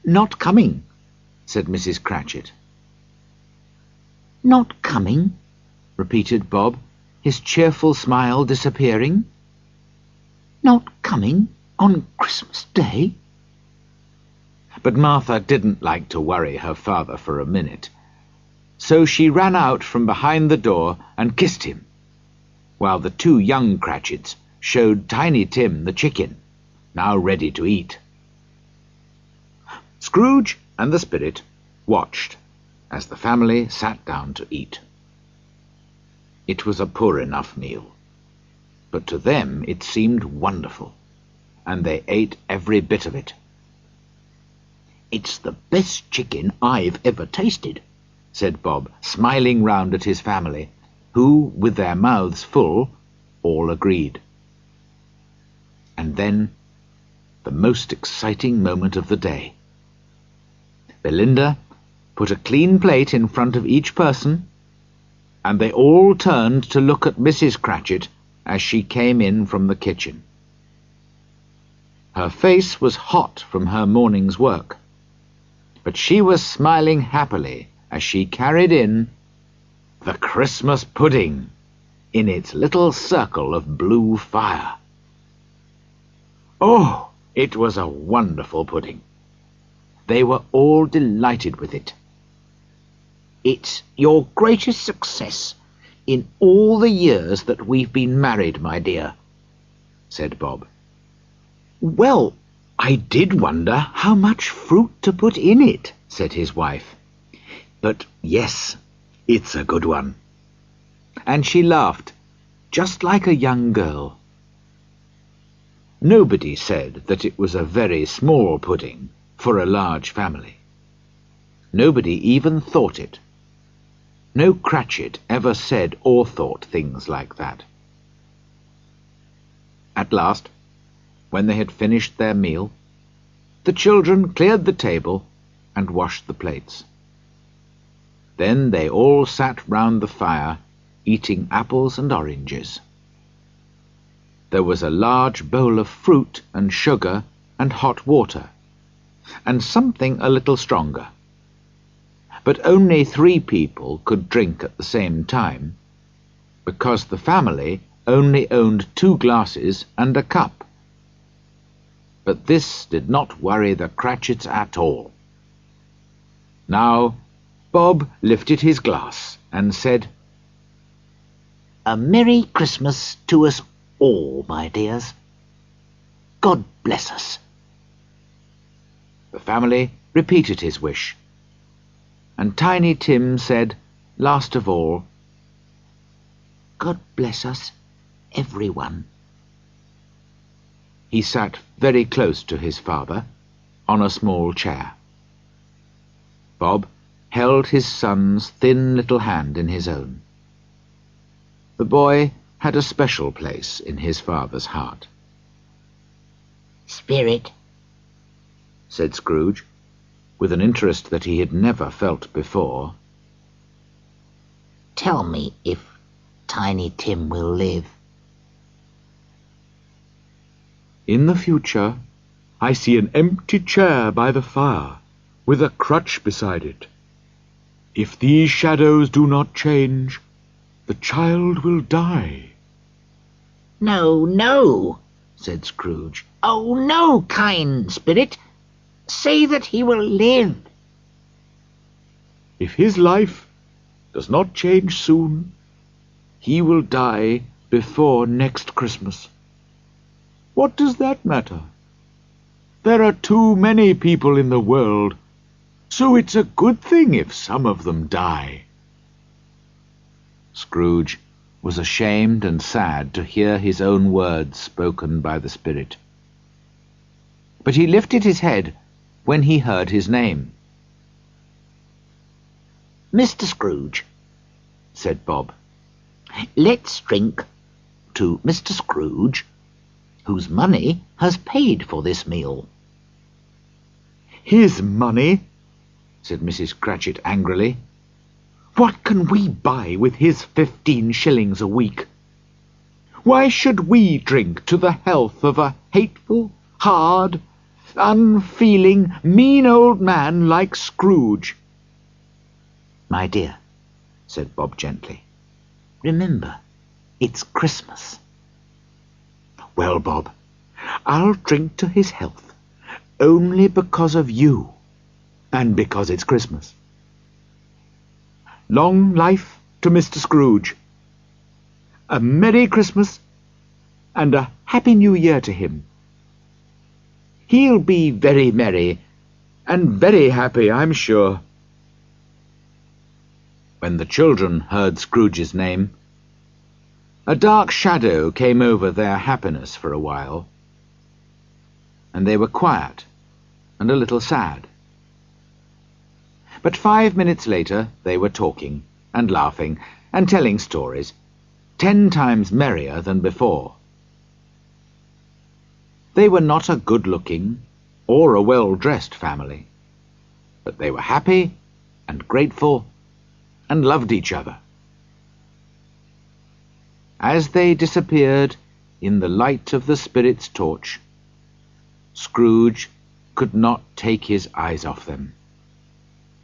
"Not coming," said Mrs. Cratchit. "Not coming?" repeated Bob, his cheerful smile disappearing. "Not coming on Christmas Day?" But Martha didn't like to worry her father for a minute, so she ran out from behind the door and kissed him, while the two young Cratchits showed Tiny Tim the chicken, now ready to eat. Scrooge and the spirit watched as the family sat down to eat. It was a poor enough meal, but to them it seemed wonderful, and they ate every bit of it. "It's the best chicken I've ever tasted," said Bob, smiling round at his family, who, with their mouths full, all agreed. And then, the most exciting moment of the day. Belinda put a clean plate in front of each person, and they all turned to look at Mrs. Cratchit as she came in from the kitchen. Her face was hot from her morning's work, but she was smiling happily as she carried in the Christmas pudding in its little circle of blue fire. Oh, it was a wonderful pudding. They were all delighted with it. "It's your greatest success in all the years that we've been married, my dear," said Bob. "Well, I did wonder how much fruit to put in it," said his wife. "But yes, it's a good one." And she laughed, just like a young girl. Nobody said that it was a very small pudding for a large family. Nobody even thought it. No Cratchit ever said or thought things like that. At last, when they had finished their meal, the children cleared the table and washed the plates. Then they all sat round the fire, eating apples and oranges. There was a large bowl of fruit and sugar and hot water, and something a little stronger. But only 3 people could drink at the same time, because the family only owned 2 glasses and a cup. But this did not worry the Cratchits at all. Now, Bob lifted his glass and said, "A Merry Christmas to us all, my dears. God bless us." The family repeated his wish, and Tiny Tim said, last of all, "God bless us, everyone." He sat very close to his father, on a small chair. Bob held his son's thin little hand in his own. The boy had a special place in his father's heart. "Spirit," said Scrooge, with an interest that he had never felt before, "tell me if Tiny Tim will live." In the future, I see an empty chair by the fire, with a crutch beside it. If these shadows do not change, the child will die. "No, no," said Scrooge. "Oh, no, kind spirit. Say that he will live." If his life does not change soon, he will die before next Christmas. What does that matter? There are too many people in the world, so it's a good thing if some of them die. Scrooge was ashamed and sad to hear his own words spoken by the spirit. But he lifted his head when he heard his name. "Mr. Scrooge," said Bob, "let's drink to Mr. Scrooge, whose money has paid for this meal." His money? said Mrs. Cratchit angrily. What can we buy with his 15 shillings a week? Why should we drink to the health of a hateful, hard, unfeeling, mean old man like Scrooge? "My dear," said Bob gently, "remember, it's Christmas." Well, Bob, I'll drink to his health, only because of you, and because it's Christmas. Long life to Mr. Scrooge. A Merry Christmas and a Happy New Year to him. He'll be very merry and very happy, I'm sure. When the children heard Scrooge's name, A dark shadow came over their happiness for a while, and they were quiet and a little sad. But 5 minutes later they were talking and laughing and telling stories, 10 times merrier than before. They were not a good-looking or a well-dressed family, but they were happy and grateful and loved each other. As they disappeared in the light of the Spirit's torch, Scrooge could not take his eyes off them,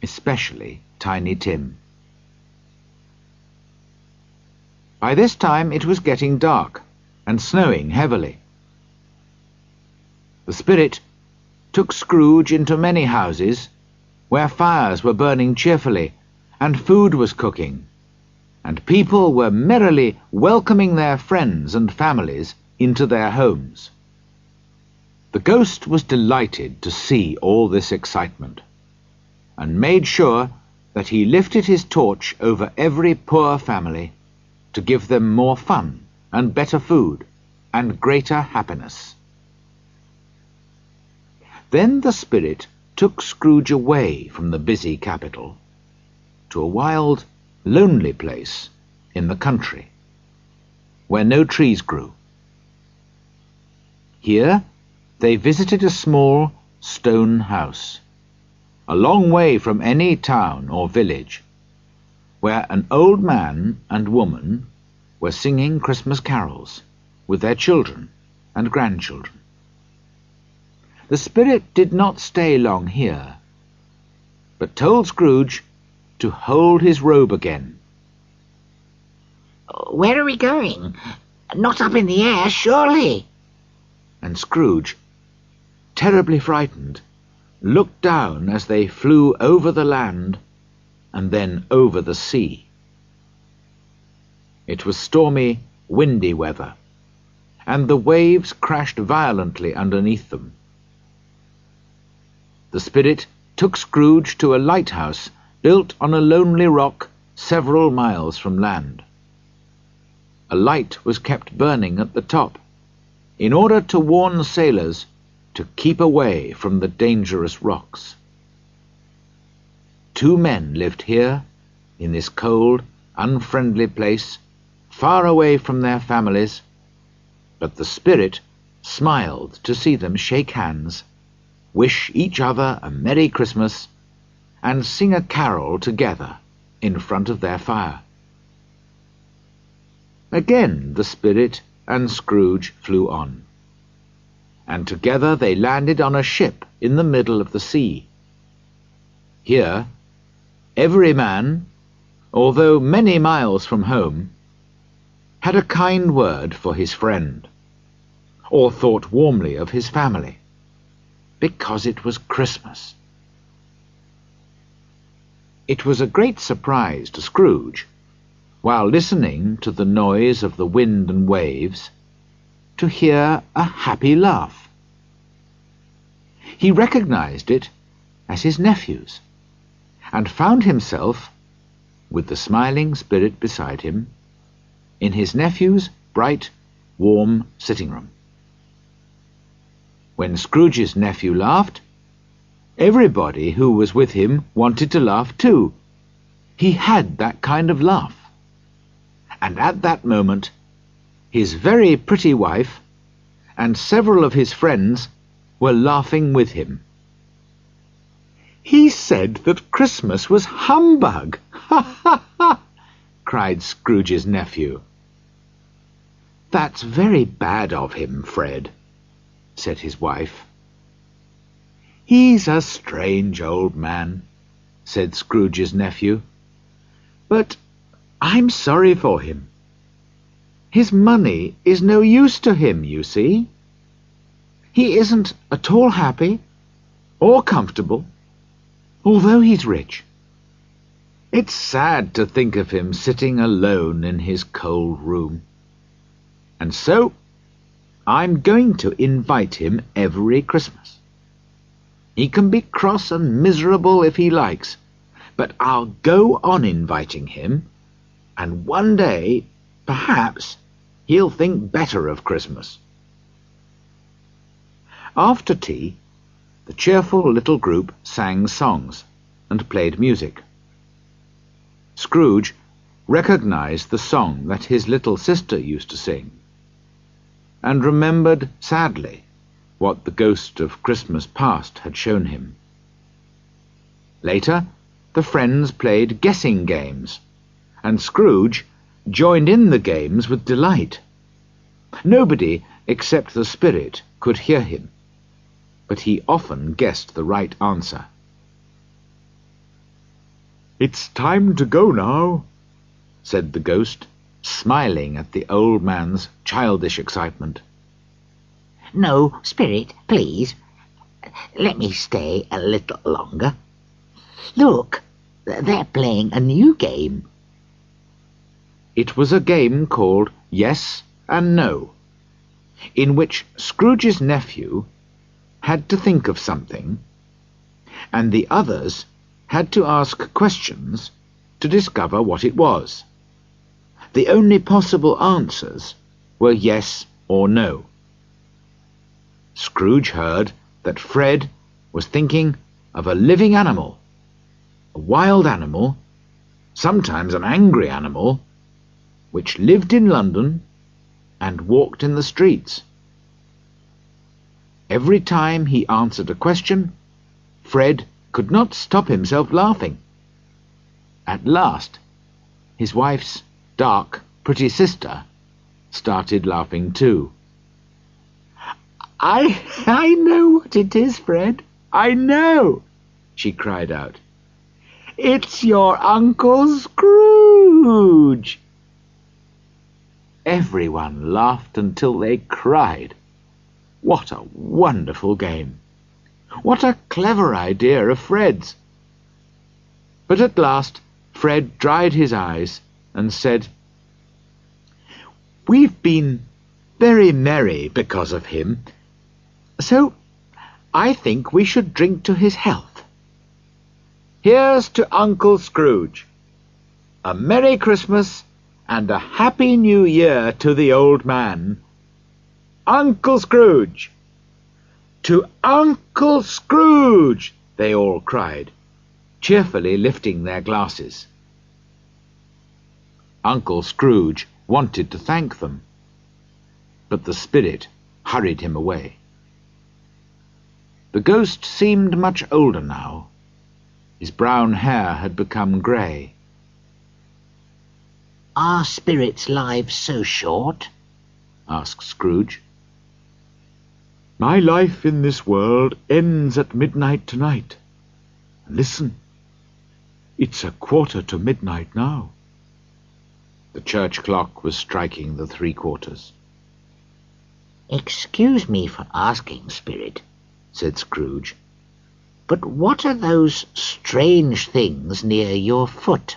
especially Tiny Tim. By this time it was getting dark and snowing heavily. The Spirit took Scrooge into many houses where fires were burning cheerfully and food was cooking, and people were merrily welcoming their friends and families into their homes. The ghost was delighted to see all this excitement, and made sure that he lifted his torch over every poor family to give them more fun and better food and greater happiness. Then the Spirit took Scrooge away from the busy capital to a wild, lonely place in the country, where no trees grew. Here they visited a small stone house, a long way from any town or village, where an old man and woman were singing Christmas carols with their children and grandchildren. The Spirit did not stay long here, but told Scrooge to hold his robe again. "Where are we going? Not up in the air, surely?" And Scrooge, terribly frightened, looked down as they flew over the land and then over the sea. It was stormy, windy weather, and the waves crashed violently underneath them. The Spirit took Scrooge to a lighthouse built on a lonely rock several miles from land. A light was kept burning at the top, in order to warn sailors to keep away from the dangerous rocks. 2 men lived here, in this cold, unfriendly place, far away from their families, but the Spirit smiled to see them shake hands, wish each other a Merry Christmas, and sing a carol together in front of their fire. Again the Spirit and Scrooge flew on, and together they landed on a ship in the middle of the sea. Here, every man, although many miles from home, had a kind word for his friend, or thought warmly of his family, because it was Christmas. It was a great surprise to Scrooge, while listening to the noise of the wind and waves, to hear a happy laugh. He recognized it as his nephew's, and found himself, with the smiling Spirit beside him, in his nephew's bright, warm sitting room. When Scrooge's nephew laughed, everybody who was with him wanted to laugh too. He had that kind of laugh. And at that moment, his very pretty wife and several of his friends were laughing with him. "He said that Christmas was humbug! Ha, ha, ha!" cried Scrooge's nephew. "That's very bad of him, Fred," said his wife. "He's a strange old man," said Scrooge's nephew, "but I'm sorry for him. His money is no use to him, you see. He isn't at all happy or comfortable, although he's rich. It's sad to think of him sitting alone in his cold room. And so I'm going to invite him every Christmas. He can be cross and miserable if he likes, but I'll go on inviting him, and one day, perhaps, He'll think better of Christmas." After tea, the cheerful little group sang songs and played music. Scrooge recognized the song that his little sister used to sing, and remembered sadly what the ghost of Christmas past had shown him. Later, the friends played guessing games, and Scrooge joined in the games with delight. Nobody except the spirit could hear him, but he often guessed the right answer. "It's time to go now," said the ghost, smiling at the old man's childish excitement. "No, Spirit, please. Let me stay a little longer. Look, they're playing a new game." It was a game called Yes and No, in which Scrooge's nephew had to think of something, and the others had to ask questions to discover what it was. The only possible answers were yes or no. Scrooge heard that Fred was thinking of a living animal, a wild animal, sometimes an angry animal, which lived in London and walked in the streets. Every time he answered a question, Fred could not stop himself laughing. At last, his wife's dark, pretty sister started laughing too. I know what it is, Fred. I know," she cried out. "It's your Uncle Scrooge." Everyone laughed until they cried. What a wonderful game! What a clever idea of Fred's! But at last Fred dried his eyes and said, "We've been very merry because of him, so I think we should drink to his health. Here's to Uncle Scrooge. A Merry Christmas and a Happy New Year to the old man. Uncle Scrooge! To Uncle Scrooge!" they all cried, cheerfully lifting their glasses. Uncle Scrooge wanted to thank them, but the spirit hurried him away. The ghost seemed much older now. His brown hair had become grey. "Are spirits' lives so short?" asked Scrooge. "My life in this world ends at midnight tonight. Listen, it's 1:15 now." The church clock was striking the 3/4. "Excuse me for asking, Spirit," said Scrooge, "but what are those strange things near your foot?"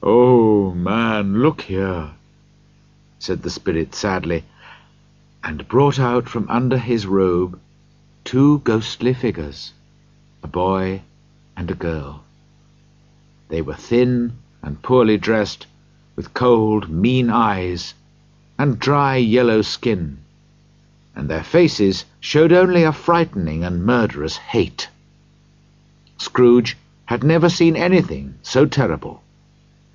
"Oh, man, look here," said the spirit sadly, and brought out from under his robe 2 ghostly figures, a boy and a girl. They were thin and poorly dressed, with cold, mean eyes and dry yellow skin, and their faces showed only a frightening and murderous hate. Scrooge had never seen anything so terrible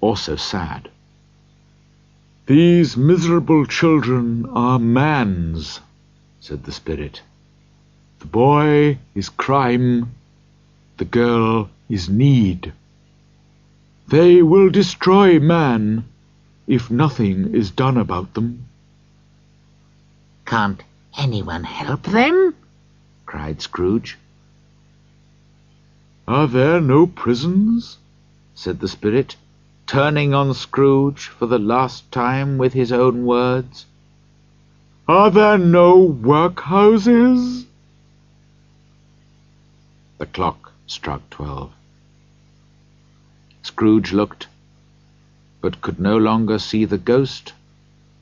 or so sad. "These miserable children are man's," said the spirit. "The boy is crime, the girl is need. They will destroy man if nothing is done about them." "Can't anyone help them?" cried Scrooge. "Are there no prisons?" said the spirit, turning on Scrooge for the last time with his own words. "Are there no workhouses?" The clock struck 12. Scrooge looked, but could no longer see the ghost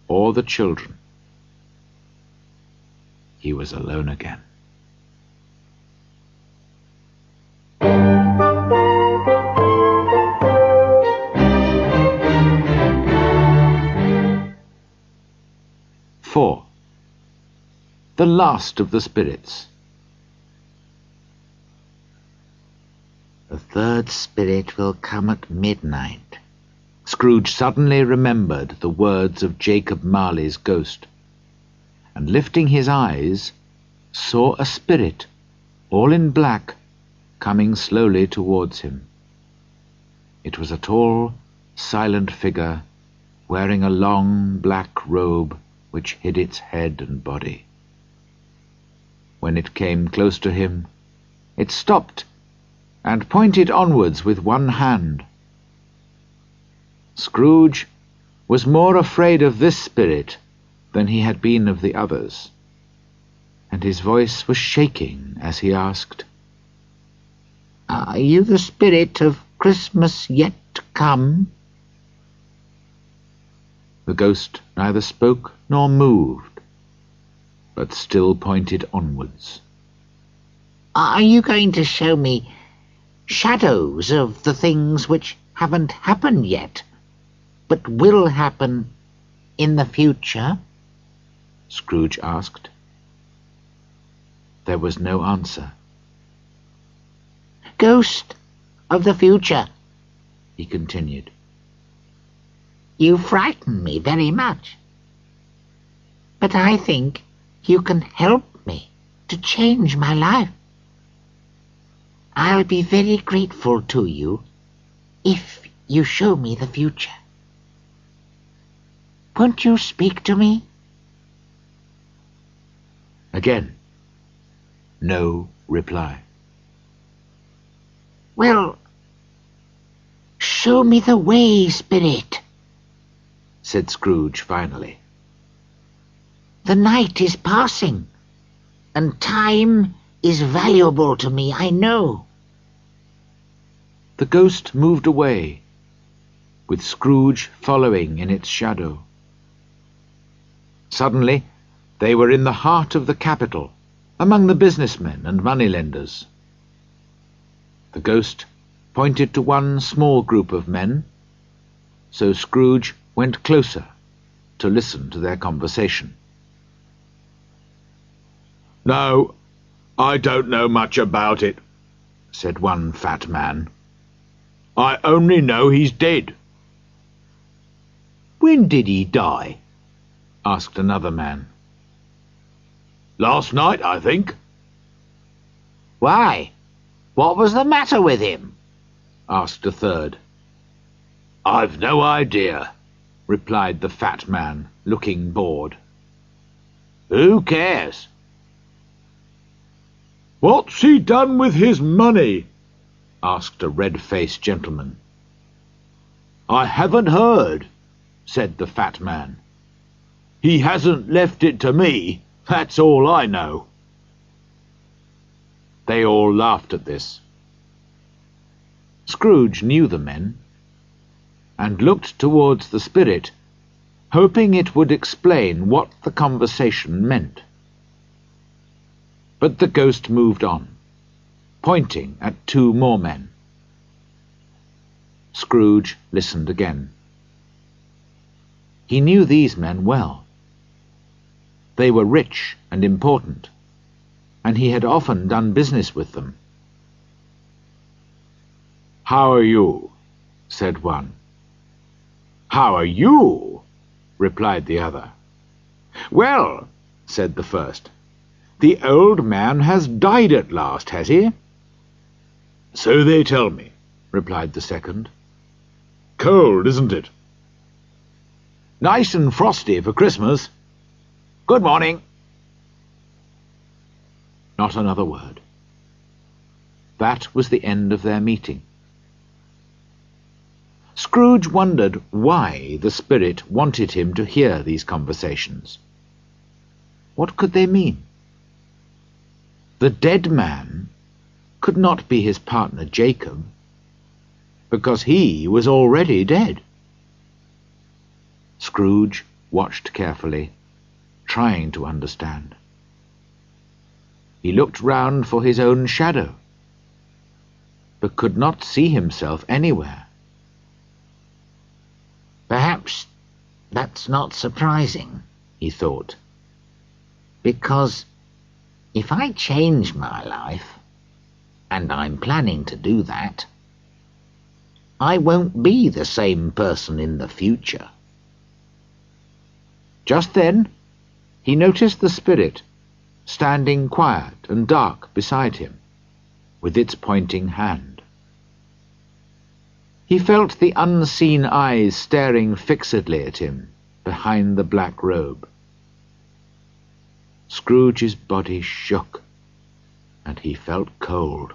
or the children. He was alone again. the last of the spirits. The third spirit will come at midnight. Scrooge suddenly remembered the words of Jacob Marley's ghost, and lifting his eyes, saw a spirit, all in black, coming slowly towards him. It was a tall, silent figure, wearing a long black robe which hid its head and body. When it came close to him, it stopped and pointed onwards with one hand. Scrooge was more afraid of this spirit than he had been of the others, and his voice was shaking as he asked, "Are you the spirit of Christmas yet to come?" The ghost neither spoke nor moved, but still pointed onwards. "Are you going to show me shadows of the things which haven't happened yet, but will happen in the future?" Scrooge asked. There was no answer. "Ghost of the future," he continued, "you frighten me very much, but I think you can help me to change my life. I'll be very grateful to you if you show me the future. Won't you speak to me?" Again, no reply. "Well, show me the way, spirit," said Scrooge finally. "The night is passing, and time is valuable to me, I know." The ghost moved away, with Scrooge following in its shadow. Suddenly, they were in the heart of the capital, among the businessmen and moneylenders. The ghost pointed to one small group of men, so Scrooge went closer to listen to their conversation. "No, I don't know much about it," said one fat man. "I only know he's dead." "When did he die?" asked another man. "Last night, I think." "Why? What was the matter with him?" asked a third. "I've no idea," replied the fat man, looking bored. "Who cares?" "What's he done with his money?" asked a red-faced gentleman. "I haven't heard," said the fat man. "He hasn't left it to me, that's all I know." They all laughed at this. Scrooge knew the men, and looked towards the spirit, hoping it would explain what the conversation meant. But the ghost moved on, pointing at two more men. Scrooge listened again. He knew these men well. They were rich and important, and he had often done business with them. "How are you?" said one. "How are you?" replied the other. "Well," said the first, "the old man has died at last, has he?" "So they tell me," replied the second. "Cold, isn't it?" "Nice and frosty for Christmas. Good morning." Not another word. That was the end of their meeting. Scrooge wondered why the spirit wanted him to hear these conversations. What could they mean? The dead man could not be his partner Jacob, because he was already dead. Scrooge watched carefully, trying to understand. He looked round for his own shadow, but could not see himself anywhere. Perhaps that's not surprising, he thought, because If I change my life, and I'm planning to do that, I won't be the same person in the future." Just then he noticed the spirit standing quiet and dark beside him, with its pointing hand. He felt the unseen eyes staring fixedly at him behind the black robe. Scrooge's body shook, and he felt cold.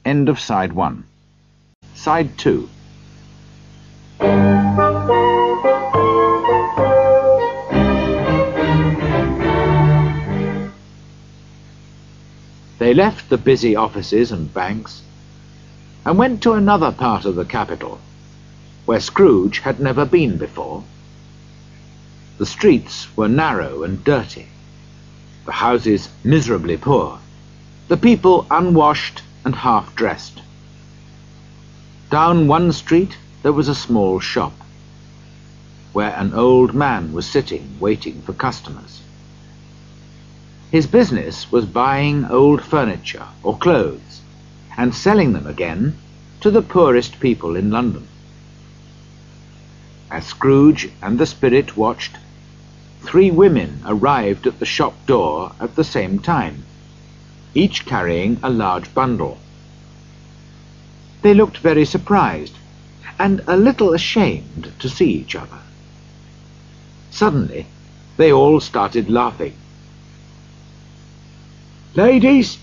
End of Side 1. Side 2. They left the busy offices and banks and went to another part of the capital, where Scrooge had never been before. The streets were narrow and dirty, the houses miserably poor, the people unwashed and half-dressed. Down one street there was a small shop, where an old man was sitting waiting for customers. His business was buying old furniture or clothes and selling them again to the poorest people in London. As Scrooge and the spirit watched, 3 women arrived at the shop door at the same time, each carrying a large bundle. They looked very surprised and a little ashamed to see each other. Suddenly, they all started laughing. "Ladies,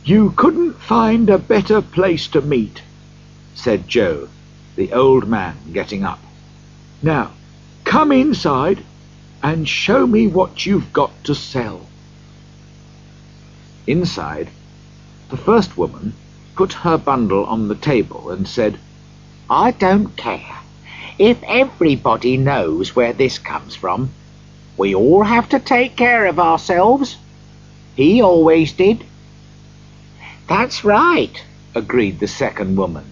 you couldn't find a better place to meet," said Joe, the old man, getting up. "Now, come inside and show me what you've got to sell." Inside, the first woman put her bundle on the table and said, "I don't care if everybody knows where this comes from. We all have to take care of ourselves. He always did." "That's right," agreed the second woman.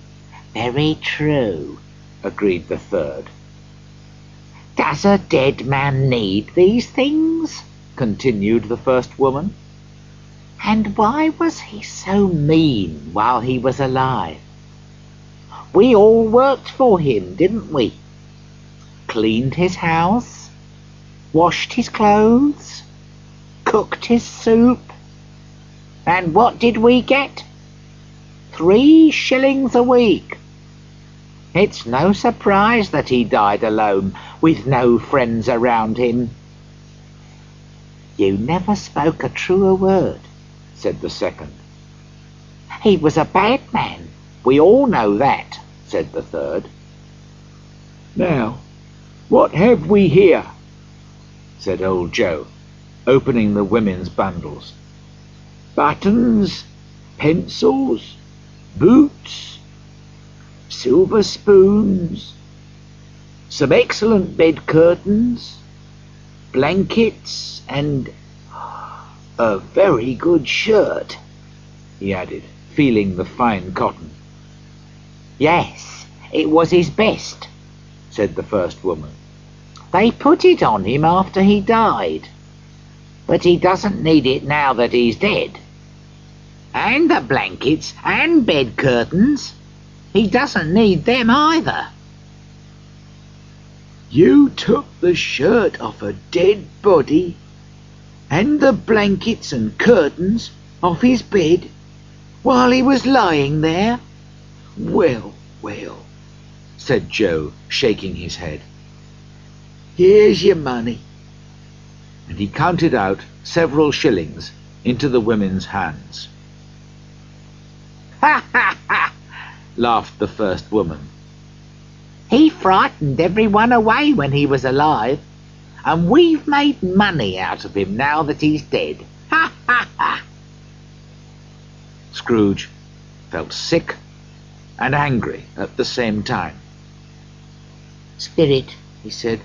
"Very true," agreed the third. "Does a dead man need these things?" continued the first woman. "And why was he so mean while he was alive? We all worked for him, didn't we? Cleaned his house, washed his clothes, cooked his soup. And what did we get? 3 shillings a week. It's no surprise that he died alone, with no friends around him." "You never spoke a truer word," said the second. "He was a bad man, we all know that," said the third. "Now, what have we here?" said old Joe, opening the women's bundles. "Buttons, pencils, boots, silver spoons, some excellent bed curtains, blankets, and a very good shirt," he added, feeling the fine cotton. "Yes, it was his best," said the first woman. "They put it on him after he died, but he doesn't need it now that he's dead. And the blankets and bed curtains, he doesn't need them either." "You took the shirt off a dead body, and the blankets and curtains off his bed, while he was lying there? Well, well," said Joe, shaking his head. "Here's your money." And he counted out several shillings into the women's hands. "Ha ha ha!" laughed the first woman. "He frightened everyone away when he was alive, and we've made money out of him now that he's dead. Ha ha ha!" Scrooge felt sick and angry at the same time. "Spirit," he said,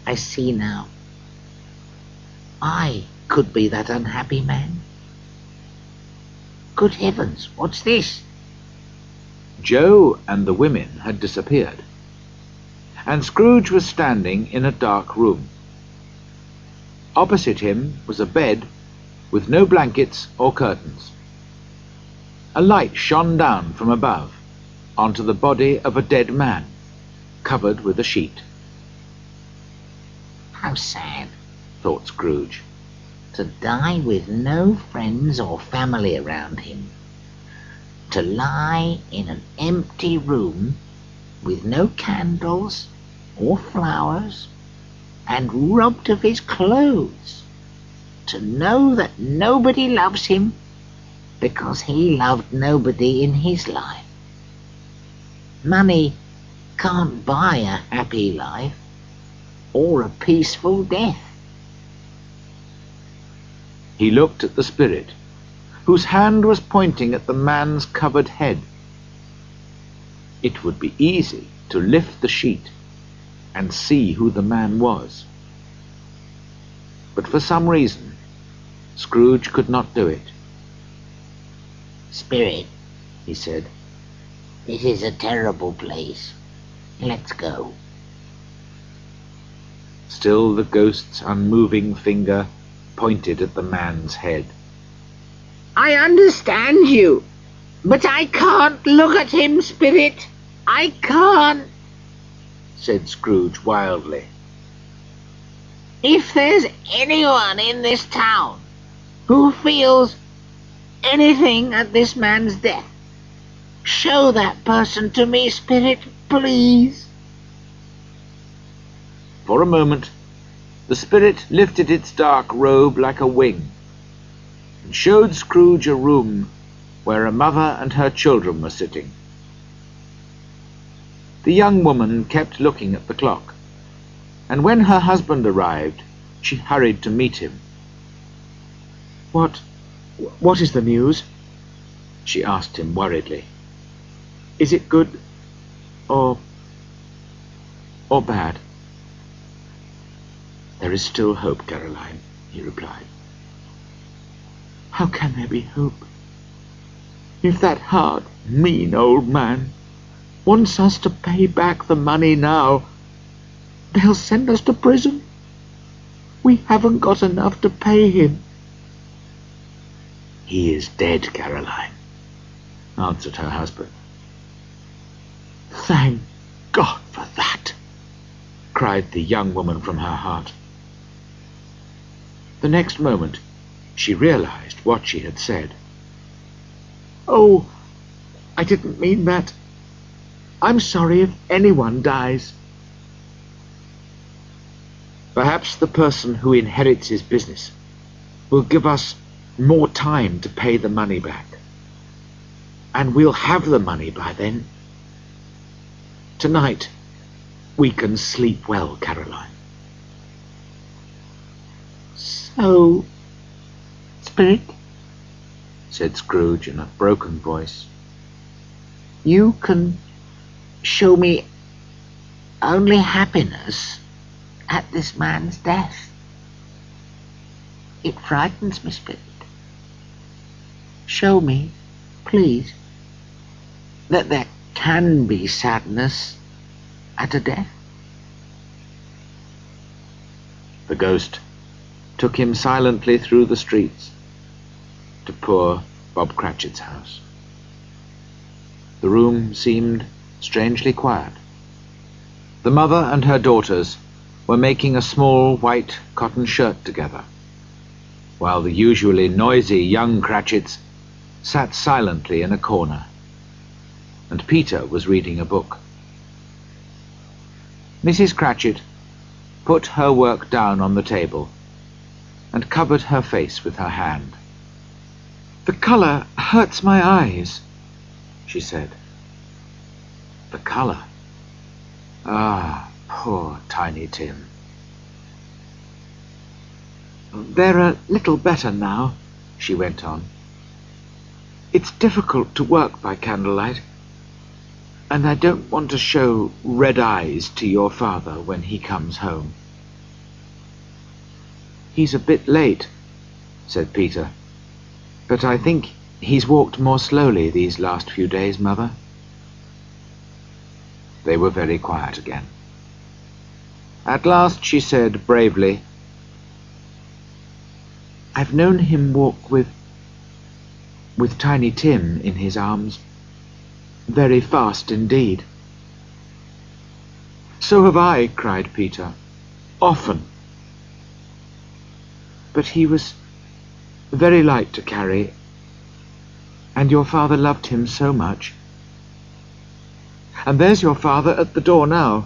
"I see now. I could be that unhappy man. Good heavens, what's this? Joe and the women had disappeared, and Scrooge was standing in a dark room. Opposite him was a bed with no blankets or curtains. A light shone down from above onto the body of a dead man, covered with a sheet. How sad, Thought Scrooge. to die with no friends or family around him. To lie in an empty room with no candles or flowers and robbed of his clothes. To know that nobody loves him because he loved nobody in his life. Money can't buy a happy life or a peaceful death. He looked at the spirit, whose hand was pointing at the man's covered head. It would be easy to lift the sheet and see who the man was. But for some reason, Scrooge could not do it. Spirit, he said, this is a terrible place. Let's go. Still the ghost's unmoving finger pointed at the man's head. I understand you, but I can't look at him, Spirit. I can't, said Scrooge wildly. If there's anyone in this town who feels anything at this man's death, show that person to me, Spirit, please. For a moment, the spirit lifted its dark robe like a wing and showed Scrooge a room where a mother and her children were sitting. The young woman kept looking at the clock, and when her husband arrived, she hurried to meet him. What is the news?" she asked him worriedly. "Is it good or bad?" "There is still hope, Caroline," he replied. "How can there be hope? If that hard, mean old man wants us to pay back the money now, they'll send us to prison. We haven't got enough to pay him." "He is dead, Caroline," answered her husband. "Thank God for that," cried the young woman from her heart. The next moment she realized what she had said. "Oh, I didn't mean that. I'm sorry if anyone dies." "Perhaps the person who inherits his business will give us more time to pay the money back. And we'll have the money by then. Tonight we can sleep well, Caroline." "So, Spirit," said Scrooge in a broken voice, "you can show me only happiness at this man's death. It frightens me, Spirit. Show me, please, that there can be sadness at a death." The ghost took him silently through the streets to poor Bob Cratchit's house. The room seemed strangely quiet. The mother and her daughters were making a small white cotton shirt together, while the usually noisy young Cratchits sat silently in a corner, and Peter was reading a book. Mrs. Cratchit put her work down on the table and covered her face with her hand. "The colour hurts my eyes," she said. "The colour? Ah, poor Tiny Tim." "They're a little better now," she went on. "It's difficult to work by candlelight, and I don't want to show red eyes to your father when he comes home." "He's a bit late," said Peter, "but I think he's walked more slowly these last few days, Mother." They were very quiet again. At last she said bravely, "I've known him walk with Tiny Tim in his arms. Very fast indeed." "So have I," cried Peter. "Often." "But he was very light to carry, and your father loved him so much." "And there's your father at the door now."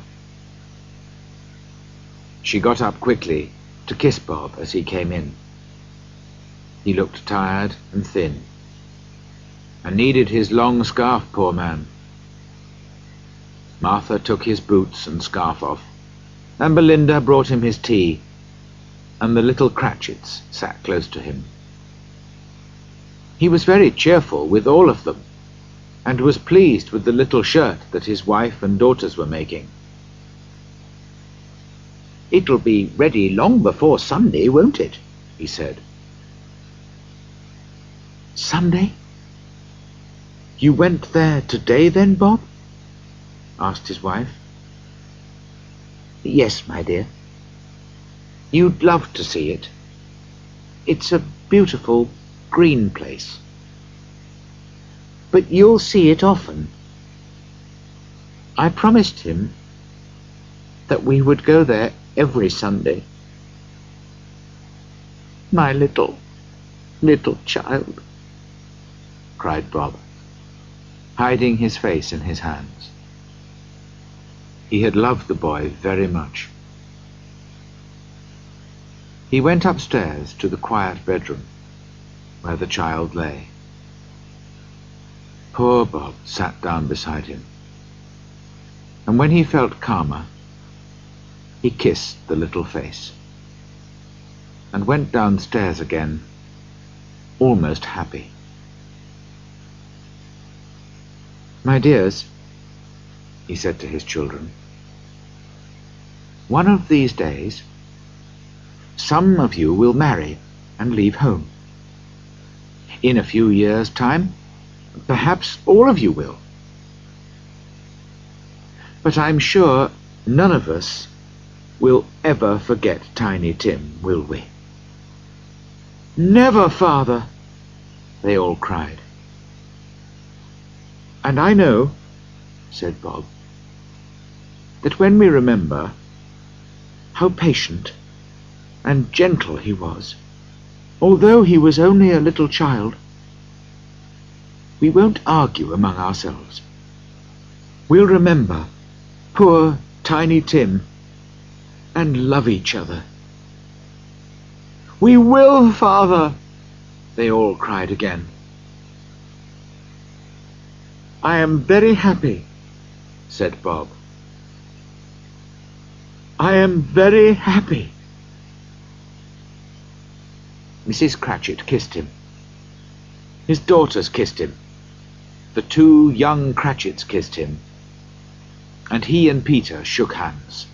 She got up quickly to kiss Bob as he came in. He looked tired and thin, and needed his long scarf, poor man. Martha took his boots and scarf off, and Belinda brought him his tea, and the little Cratchits sat close to him. He was very cheerful with all of them, and was pleased with the little shirt that his wife and daughters were making. "It'll be ready long before Sunday, won't it?" he said. "Sunday? You went there today then, Bob?" asked his wife. "Yes, my dear. You'd love to see it. It's a beautiful green place. But you'll see it often. I promised him that we would go there every Sunday. My little child," cried Bob, hiding his face in his hands. He had loved the boy very much. He went upstairs to the quiet bedroom where the child lay. Poor Bob sat down beside him, and when he felt calmer, he kissed the little face and went downstairs again, almost happy. "My dears," he said to his children, "one of these days, some of you will marry and leave home. In a few years' time, perhaps all of you will. But I'm sure none of us will ever forget Tiny Tim, will we?" "Never, Father!" they all cried. "And I know," said Bob, "that when we remember how patient and gentle he was, although he was only a little child, we won't argue among ourselves. We'll remember poor Tiny Tim and love each other." "We will, Father!" they all cried again. "I am very happy," said Bob. "I am very happy." Mrs. Cratchit kissed him. His daughters kissed him. The two young Cratchits kissed him, and he and Peter shook hands.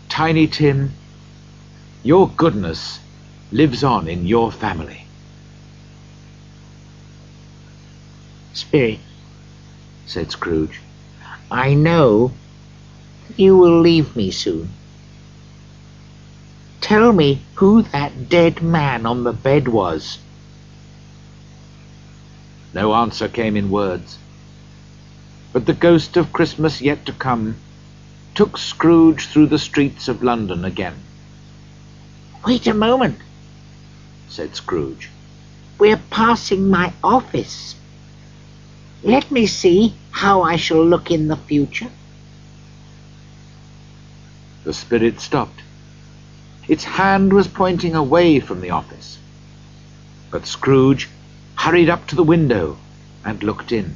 "Tiny Tim, your goodness lives on in your family." "Spirit," said Scrooge, "I know you will leave me soon. Tell me who that dead man on the bed was." No answer came in words, but the ghost of Christmas yet to come took Scrooge through the streets of London again. "Wait a moment," said Scrooge. "we're passing my office. Let me see how I shall look in the future." The spirit stopped. Its hand was pointing away from the office, but Scrooge hurried up to the window and looked in.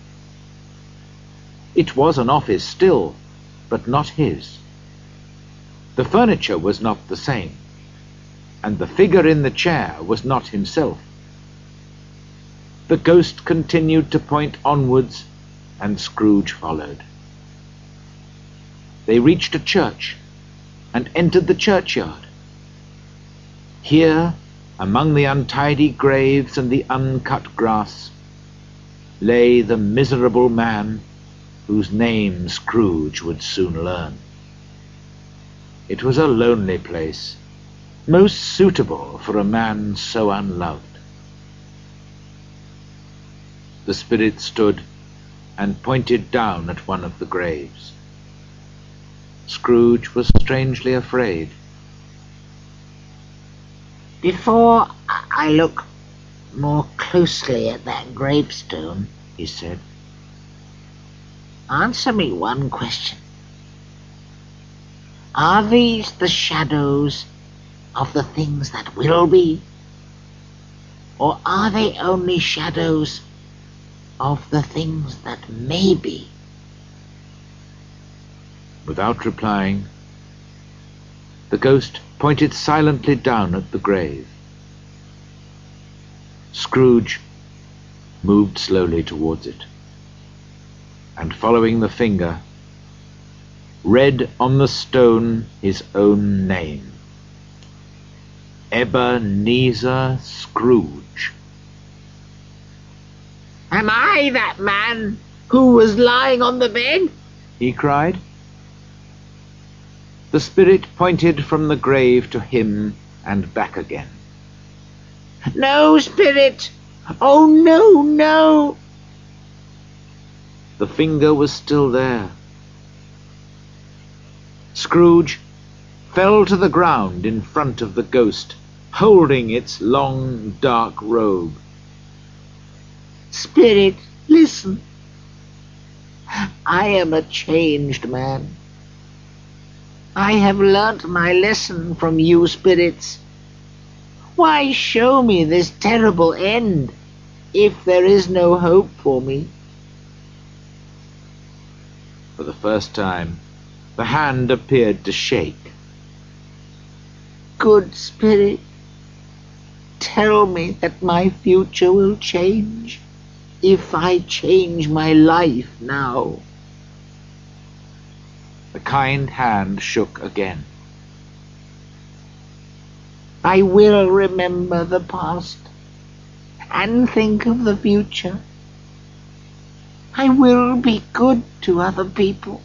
It was an office still, but not his. The furniture was not the same, and the figure in the chair was not himself. The ghost continued to point onwards, and Scrooge followed. They reached a church, and entered the churchyard. Here, among the untidy graves and the uncut grass, lay the miserable man whose name Scrooge would soon learn. It was a lonely place, most suitable for a man so unloved. The spirit stood and pointed down at one of the graves. Scrooge was strangely afraid. "Before I look more closely at that gravestone," he said, "answer me one question. Are these the shadows of the things that will be? Or are they only shadows of the things that may be?" Without replying, the ghost pointed silently down at the grave. Scrooge moved slowly towards it, and following the finger, read on the stone his own name: Ebenezer Scrooge. "Am I that man who was lying on the bed?" he cried. The spirit pointed from the grave to him and back again. "No, spirit! Oh, no, no!" The finger was still there. Scrooge fell to the ground in front of the ghost, holding its long, dark robe. "Spirit, listen. I am a changed man. I have learnt my lesson from you spirits. Why show me this terrible end if there is no hope for me?" For the first time, the hand appeared to shake. "Good spirit, tell me that my future will change if I change my life now." The kind hand shook again. "I will remember the past and think of the future. I will be good to other people.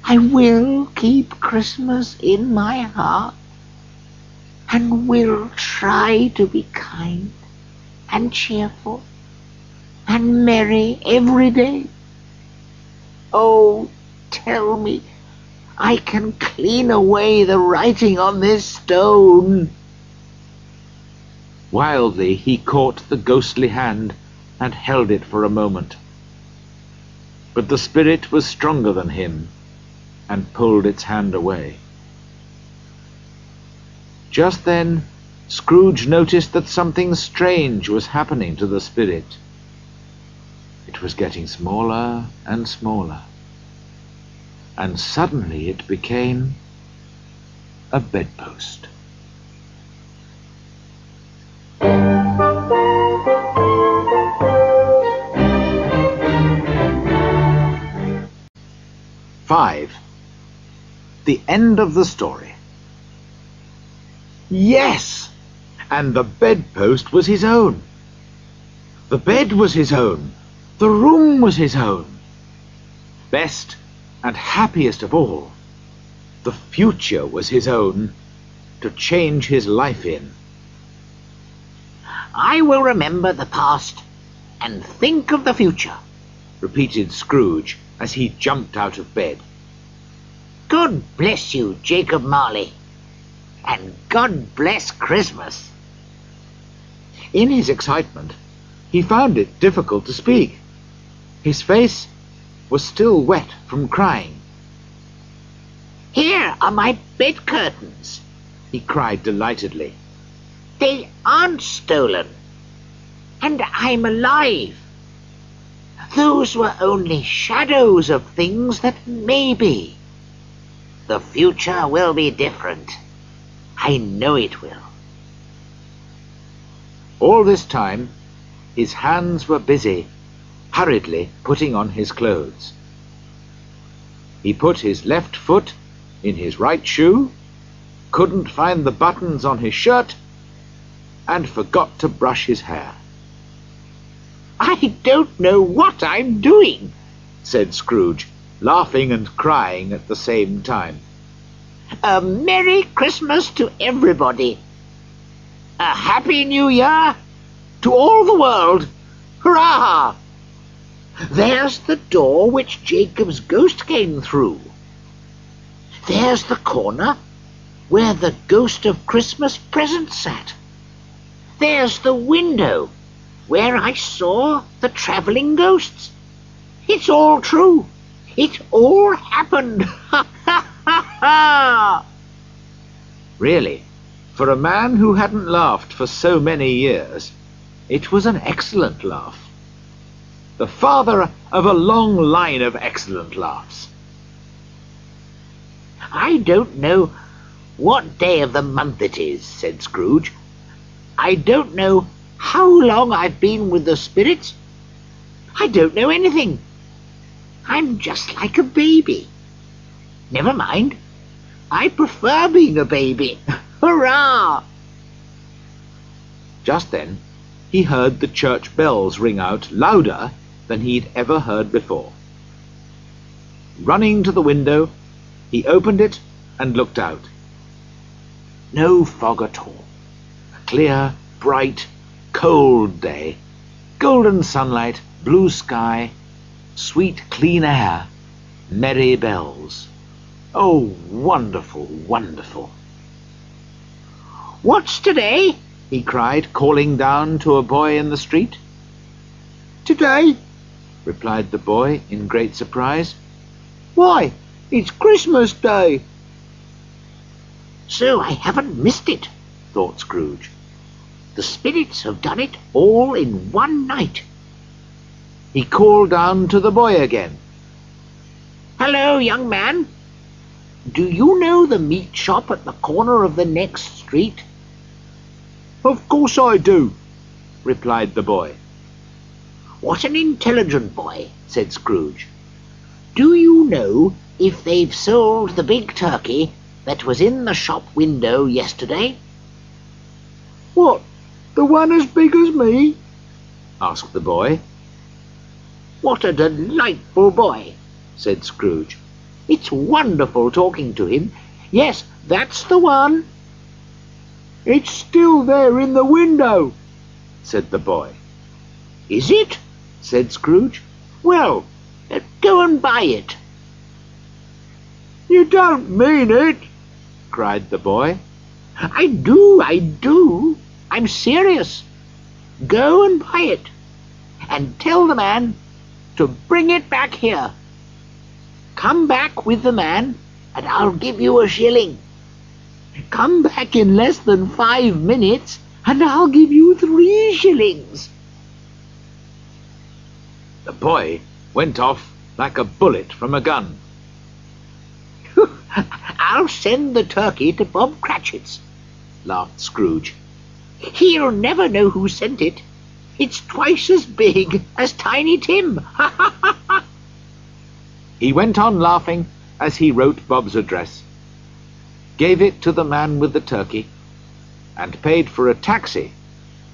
I will keep Christmas in my heart and will try to be kind and cheerful and merry every day. Oh, tell me I can clean away the writing on this stone." Wildly he caught the ghostly hand and held it for a moment. But the spirit was stronger than him and pulled its hand away. Just then Scrooge noticed that something strange was happening to the spirit. It was getting smaller and smaller, and suddenly it became a bedpost. "5. The end of the story." Yes! And the bedpost was his own. The bed was his own. The room was his own. Best and happiest of all, the future was his own, to change his life in. "I will remember the past and think of the future," repeated Scrooge as he jumped out of bed. "God bless you, Jacob Marley, and God bless Christmas." In his excitement, he found it difficult to speak. His face was still wet from crying. "Here are my bed curtains," he cried delightedly. "They aren't stolen, and I'm alive. Those were only shadows of things that may be. The future will be different. I know it will." All this time, his hands were busy, hurriedly putting on his clothes. He put his left foot in his right shoe, couldn't find the buttons on his shirt, and forgot to brush his hair. "I don't know what I'm doing," said Scrooge, laughing and crying at the same time. A Merry Christmas to everybody. A Happy New Year to all the world. Hurrah! There's the door which Jacob's ghost came through. There's the corner where the ghost of Christmas present sat. There's the window where I saw the travelling ghosts. It's all true. It all happened. Ha ha ha ha! Really, for a man who hadn't laughed for so many years, it was an excellent laugh. The father of a long line of excellent laughs. I don't know what day of the month it is, said Scrooge. I don't know how long I've been with the spirits. I don't know anything. I'm just like a baby. Never mind. I prefer being a baby. Hurrah! Just then, he heard the church bells ring out louder than he'd ever heard before. Running to the window, he opened it and looked out. No fog at all. A clear, bright, cold day. Golden sunlight, blue sky, sweet, clean air, merry bells. Oh, wonderful, wonderful. What's today? He cried, calling down to a boy in the street. Today? Replied the boy in great surprise. Why, it's Christmas Day. So I haven't missed it, thought Scrooge. The spirits have done it all in one night. He called down to the boy again. Hello, young man. Do you know the meat shop at the corner of the next street? Of course I do, replied the boy. What an intelligent boy, said Scrooge. Do you know if they've sold the big turkey that was in the shop window yesterday? What, the one as big as me? Asked the boy. What a delightful boy, said Scrooge. It's wonderful talking to him. Yes, that's the one. It's still there in the window, said the boy. Is it? Said Scrooge. Well, go and buy it. You don't mean it, cried the boy. I do. I'm serious. Go and buy it, and tell the man to bring it back here. Come back with the man, and I'll give you a shilling. Come back in less than 5 minutes, and I'll give you 3 shillings. The boy went off like a bullet from a gun. I'll send the turkey to Bob Cratchit's, laughed Scrooge. He'll never know who sent it. It's twice as big as Tiny Tim. He went on laughing as he wrote Bob's address, gave it to the man with the turkey, and paid for a taxi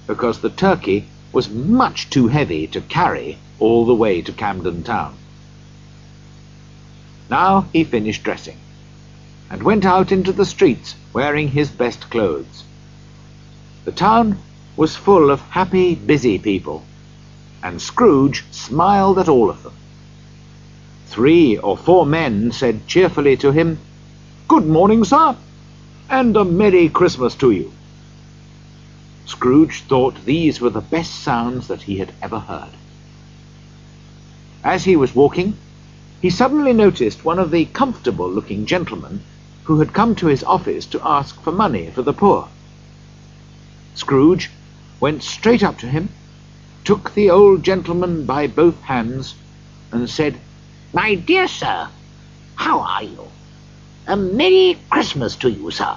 because the turkey was much too heavy to carry all the way to Camden Town. Now he finished dressing and went out into the streets wearing his best clothes. The town was full of happy, busy people, and Scrooge smiled at all of them. 3 or 4 men said cheerfully to him, "Good morning, sir, and a Merry Christmas to you." Scrooge thought these were the best sounds that he had ever heard. As he was walking, he suddenly noticed one of the comfortable-looking gentlemen who had come to his office to ask for money for the poor. Scrooge went straight up to him, took the old gentleman by both hands, and said, My dear sir, how are you? A Merry Christmas to you, sir.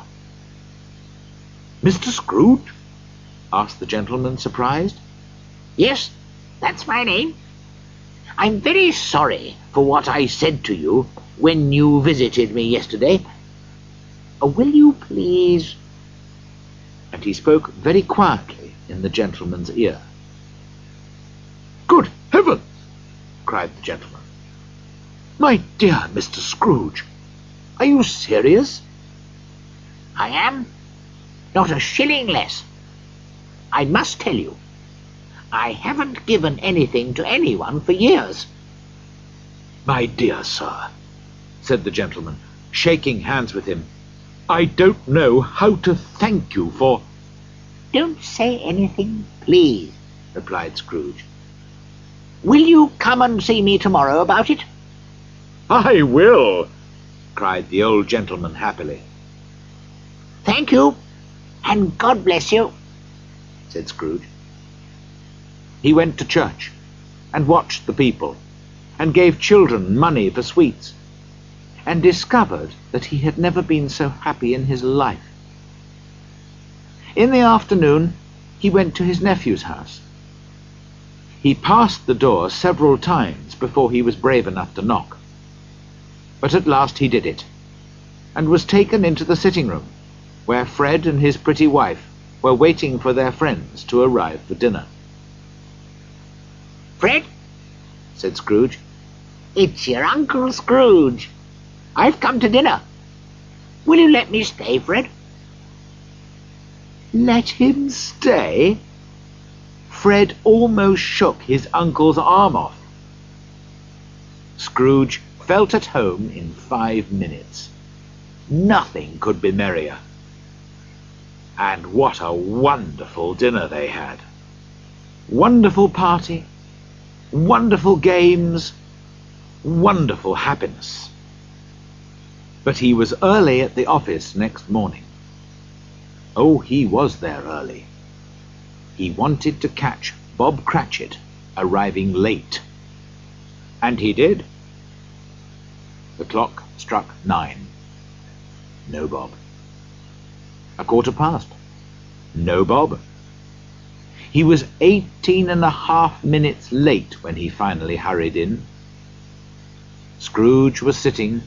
"Mr. Scrooge?" asked the gentleman, surprised. Yes, that's my name. I'm very sorry for what I said to you when you visited me yesterday. Will you please? And he spoke very quietly in the gentleman's ear. Good heavens! cried the gentleman. My dear Mr. Scrooge, are you serious? I am. Not a shilling less. I must tell you, I haven't given anything to anyone for years. My dear sir, said the gentleman, shaking hands with him, I don't know how to thank you for... Don't say anything, please, replied Scrooge. Will you come and see me tomorrow about it? I will, cried the old gentleman happily. Thank you, and God bless you, said Scrooge. He went to church, and watched the people, and gave children money for sweets, and discovered that he had never been so happy in his life. In the afternoon, he went to his nephew's house. He passed the door several times before he was brave enough to knock. But at last he did it, and was taken into the sitting room, where Fred and his pretty wife were waiting for their friends to arrive for dinner. Fred, said Scrooge, it's your Uncle Scrooge. I've come to dinner. Will you let me stay, Fred? Let him stay? Fred almost shook his uncle's arm off. Scrooge felt at home in 5 minutes. Nothing could be merrier. And what a wonderful dinner they had. Wonderful party, wonderful games, wonderful happiness. But he was early at the office next morning. Oh, he was there early. He wanted to catch Bob Cratchit arriving late. And he did. The clock struck 9. No Bob. 1/4 past. No Bob. He was 18½ minutes late when he finally hurried in. Scrooge was sitting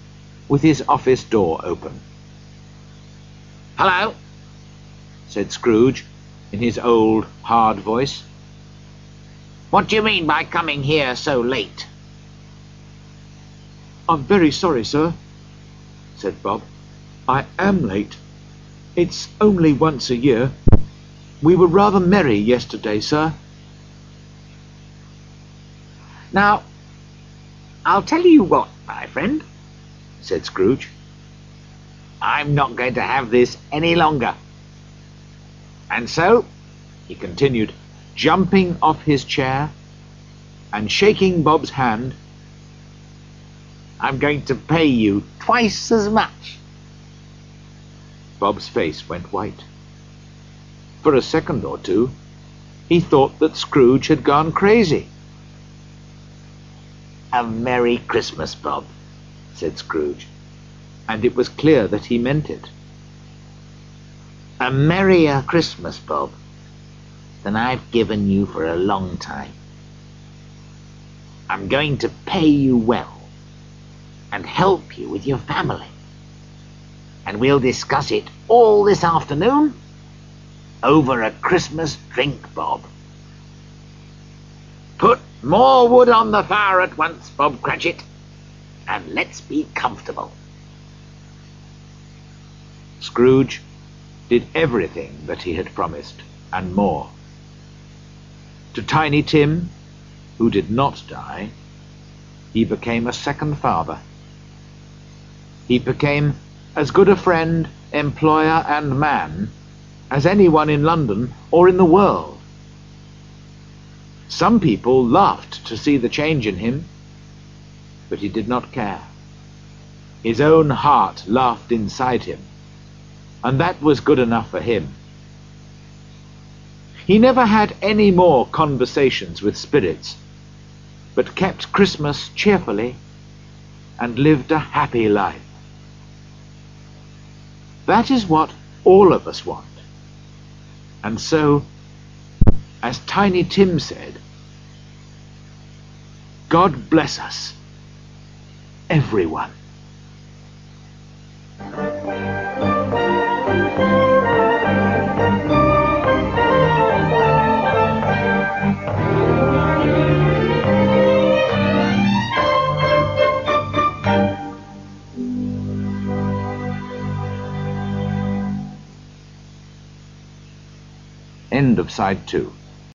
with his office door open. Hello, said Scrooge in his old, hard voice. What do you mean by coming here so late? I'm very sorry, sir, said Bob. I am late. It's only once a year. We were rather merry yesterday, sir. Now, I'll tell you what, my friend, said Scrooge. I'm not going to have this any longer. And so, he continued, jumping off his chair and shaking Bob's hand, I'm going to pay you twice as much. Bob's face went white. For a second or two, he thought that Scrooge had gone crazy. A Merry Christmas, Bob, said Scrooge, and it was clear that he meant it. A merrier Christmas, Bob, than I've given you for a long time. I'm going to pay you well and help you with your family. And we'll discuss it all this afternoon over a Christmas drink, Bob. Put more wood on the fire at once, Bob Cratchit, and let's be comfortable. Scrooge did everything that he had promised, and more. To Tiny Tim, who did not die, he became a second father. He became as good a friend, employer, and man as anyone in London or in the world. Some people laughed to see the change in him, but he did not care. His own heart laughed inside him, and that was good enough for him. He never had any more conversations with spirits, but kept Christmas cheerfully and lived a happy life. That is what all of us want. And so, as Tiny Tim said, God bless us, everyone. End of side 2.